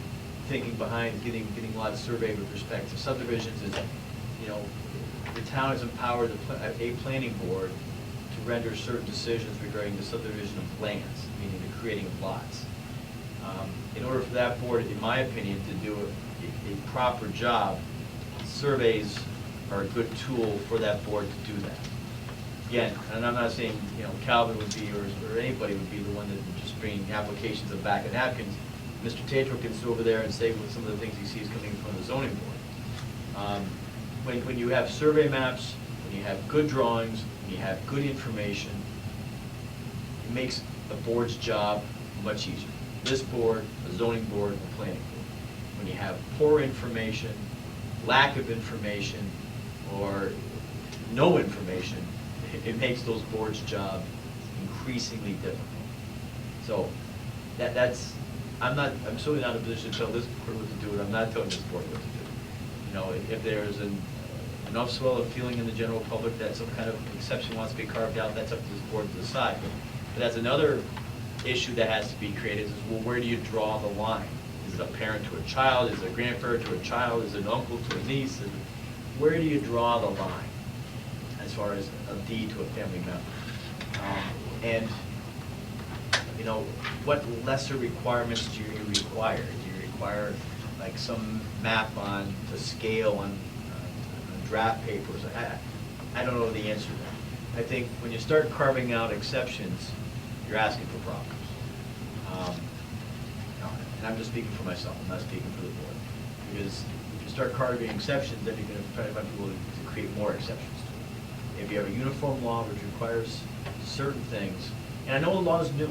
thinking behind getting a lot of survey with respect to subdivisions is, you know, the town is empowered a planning board to render certain decisions regarding the subdivision of lands, meaning the creating of lots. In order for that board, in my opinion, to do a proper job, surveys are a good tool for that board to do that. Again, and I'm not saying, you know, Calvin would be, or anybody would be the one that would just bring applications of back of napkins. Mr. Tatro can sit over there and say what some of the things he sees coming from the zoning board. When you have survey maps, when you have good drawings, when you have good information, it makes the board's job much easier. This board, a zoning board, a planning board. When you have poor information, lack of information, or no information, it makes those boards' job increasingly difficult. So I'm certainly not in a position to tell this board what to do, and I'm not telling this board what to do. You know, if there's an upswell of feeling in the general public that some kind of exception wants to be carved out, that's up to this board to decide. But that's another issue that has to be created, is, well, where do you draw the line? Is it a parent to a child? Is it a grandparent to a child? Is it an uncle to a niece? Where do you draw the line as far as a deed to a family member? And, you know, what lesser requirements do you require? Do you require like some map on the scale on draft papers? I don't know the answer to that. I think when you start carving out exceptions, you're asking for problems. And I'm just speaking for myself, I'm not speaking for the board. Because if you start carving exceptions, then you're going to try to find people to create more exceptions to it. If you have a uniform law which requires certain things, and I know the law is new,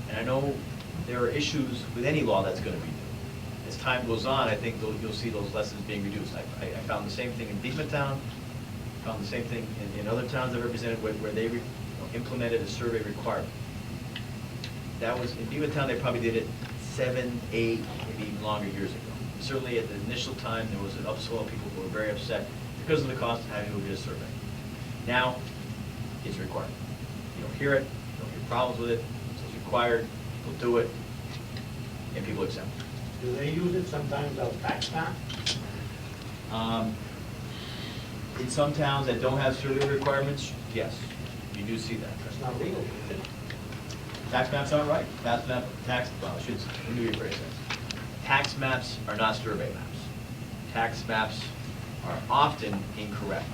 and I know there are issues with any law that's going to be new. As time goes on, I think you'll see those lessons being reduced. I found the same thing in Beekmantown, found the same thing in other towns I represented where they implemented a survey requirement. That was, in Beavertown, they probably did it 7, 8, maybe even longer years ago. And certainly at the initial time, there was an upswell of people who were very upset because of the cost of having to go get a survey. Now, it's required. You don't hear it, you don't hear problems with it, so it's required, people do it, and people accept it. Do they use it sometimes as tax map? In some towns that don't have survey requirements, yes, you do see that. That's not legal, is it? Tax maps aren't right. Well, let me rephrase that. Tax maps are not survey maps. Tax maps are often incorrect.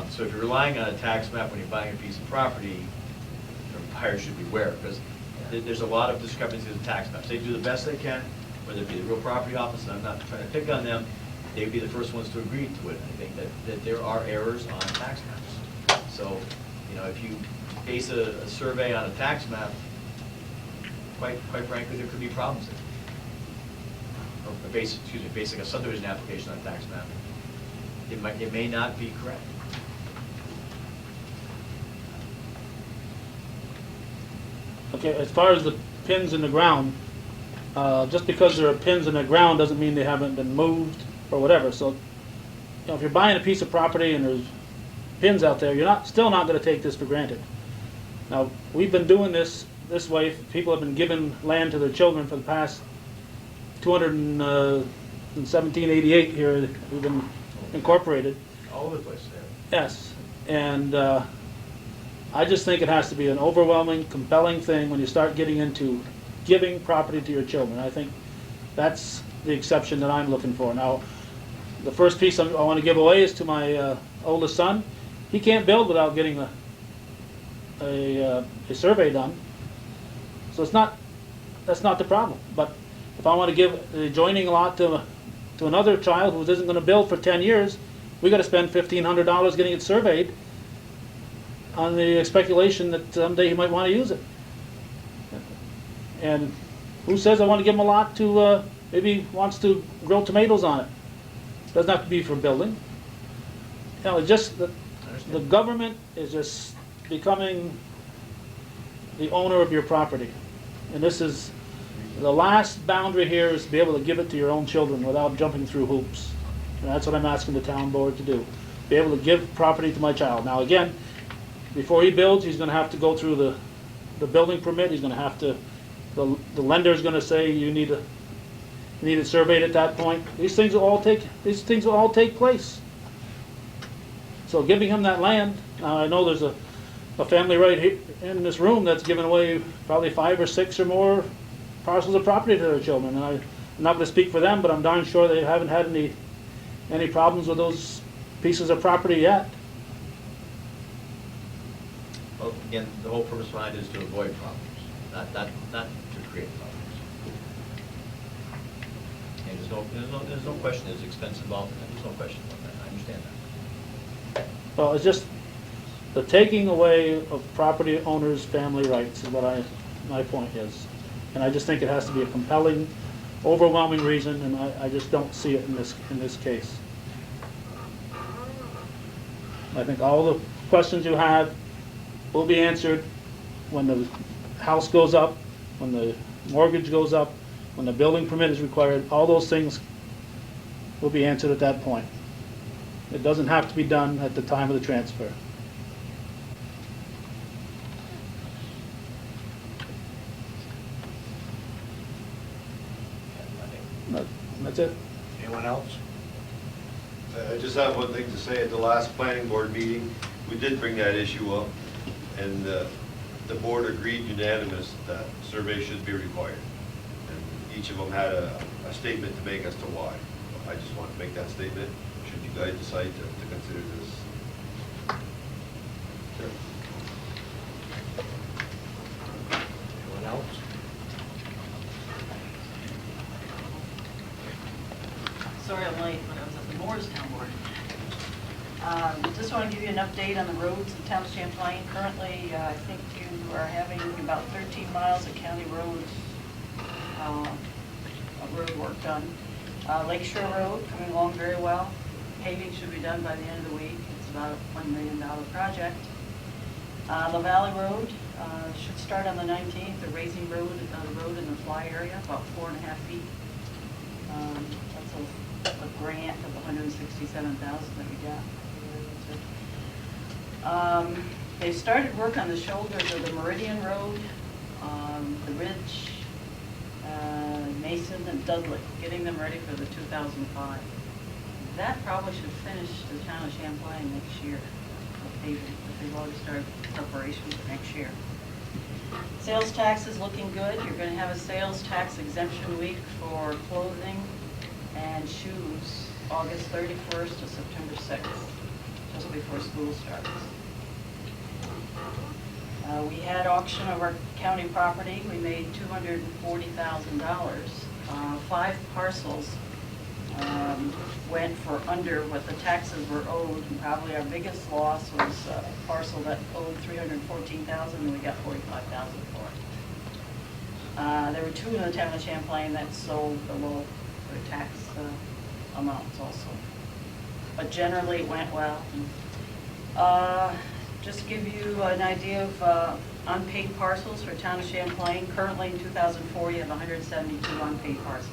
So if you're relying on a tax map when you're buying a piece of property, your buyer should beware, because there's a lot of discrepancies in tax maps. They do the best they can, whether it be the real property office, and I'm not trying to pick on them, they would be the first ones to agree to it. I think that there are errors on tax maps. So, you know, if you base a survey on a tax map, quite frankly, there could be problems there. Or basing a subdivision application on a tax map, It may not be correct. Okay, as far as the pins in the ground, just because there are pins in the ground doesn't mean they haven't been moved or whatever. So, you know, if you're buying a piece of property and there's pins out there, you're still not going to take this for granted. Now, we've been doing this way. People have been giving land to their children for the past 1788 here. We've been incorporated. All over the place there. Yes, and I just think it has to be an overwhelming, compelling thing when you start getting into giving property to your children. I think that's the exception that I'm looking for. Now, the first piece I want to give away is to my oldest son. He can't build without getting a survey done. So that's not the problem. But if I want to give the adjoining lot to another child who isn't going to build for 10 years, we got to spend $1,500 getting it surveyed on the speculation that someday he might want to use it. And who says I want to give him a lot to, maybe he wants to grow tomatoes on it. Doesn't have to be for building. You know, it's just the government is just becoming the owner of your property. And this is, the last boundary here is to be able to give it to your own children without jumping through hoops. And that's what I'm asking the town board to do. Be able to give property to my child. Now again, before he builds, he's going to have to go through the building permit. He's going to have to, the lender is going to say you need it surveyed at that point. These things will all take place. So giving him that land, now I know there's a family right here in this room that's given away probably 5 or 6 or more parcels of property to their children. And I'm not going to speak for them, but I'm darn sure they haven't had any problems with those pieces of property yet. Well, again, the whole purpose behind it is to avoid problems, not to create problems. And there's no question there's expense involved in that. There's no question about that. I understand that. Well, it's just the taking away of property owners' family rights is what my point is. And I just think it has to be a compelling, overwhelming reason, and I just don't see it in this case. I think all the questions you have will be answered when the house goes up, when the mortgage goes up, when the building permit is required. All those things will be answered at that point. It doesn't have to be done at the time of the transfer. That's it. Anyone else? I just have one thing to say. At the last planning board meeting, we did bring that issue up, and the board agreed unanimous that survey should be required. And each of them had a statement to make as to why. I just want to make that statement, should you guys decide to consider this. Sure. Anyone else? Sorry I'm late, but I was at the Moorestown board. Just want to give you an update on the roads in town of Champlain. Currently, I think you are having about 13 miles of county roads, of road work done. Lakeshore Road coming along very well. Paving should be done by the end of the week. It's about a $1 million project. La Valley Road should start on the 19th. The raising road, the road in the fly area, about 4.5 feet. That's a grant of $167,000 that we got. They started work on the shoulders of the Meridian Road, the Ridge, Mason and Dudley, getting them ready for the 2005. That probably should finish the town of Champlain next year, paving, but they've already started preparation for next year. Sales tax is looking good. You're going to have a sales tax exemption week for clothing and shoes, August 31st to September 6th, just before school starts. We had auction of our county property. We made $240,000. 5 parcels went for under what the taxes were owed, and probably our biggest loss was a parcel that owed $314,000, and we got $45,000 for it. There were 2 in the town of Champlain that sold below their tax amounts also. but generally it went well. Just to give you an idea of unpaid parcels for town of Champlain, currently in 2004, you have 172 unpaid parcels.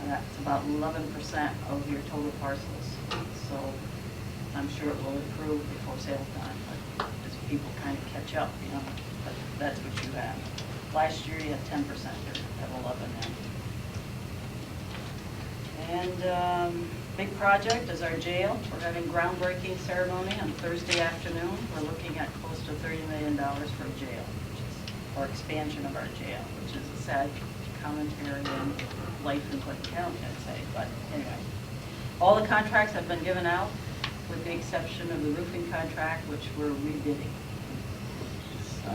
That's about 11% of your total parcels. So I'm sure it will improve before sale time, but as people kind of catch up, you know, but that's what you have. Last year you had 10%, you're at 11 now. And big project is our jail. We're having groundbreaking ceremony on Thursday afternoon. We're looking at close to $30 million for a jail, or expansion of our jail, which is a sad commentary on life in Clinton County, I'd say. But anyway, all the contracts have been given out, with the exception of the roofing contract, which we're rebidding. So.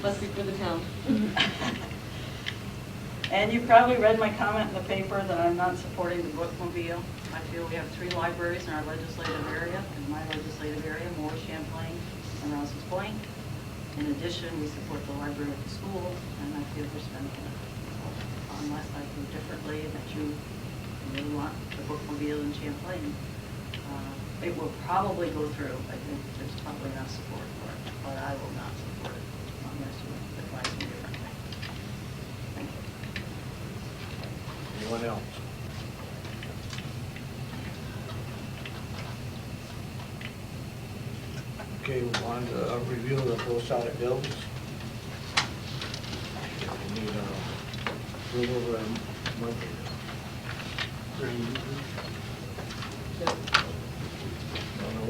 Must be for the town. And you probably read my comment in the paper that I'm not supporting the bookmobile. I feel we have 3 libraries in our legislative area, in my legislative area, Moore, Champlain, and Rouse's Point. In addition, we support the library at the school, and I feel we're spending it. Unless I feel differently that you really want the bookmobile in Champlain. It will probably go through. I think there's probably enough support for it, but I will not support it unless you advise me differently. Thank you. Anyone else? Okay, we want to review the both side of bills. We need approval of monthly.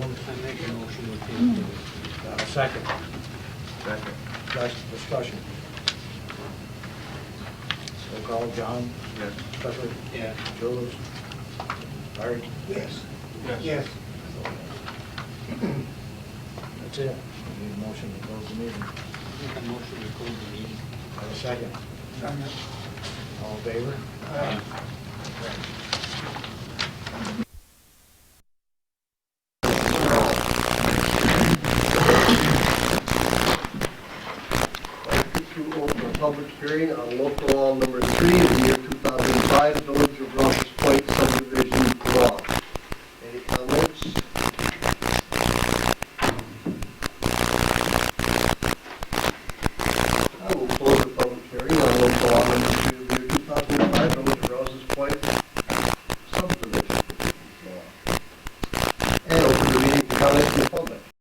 I make a motion to Second. Discussion. Roll call, John? Yes. Clifford? Yeah. Jules? Art? Yes. Yes. That's it. We need a motion to close the meeting. Make a motion to close the meeting. Have a second. All in favor? To open a public hearing on local law number 3 of the year 2005, Village of Rouse's Point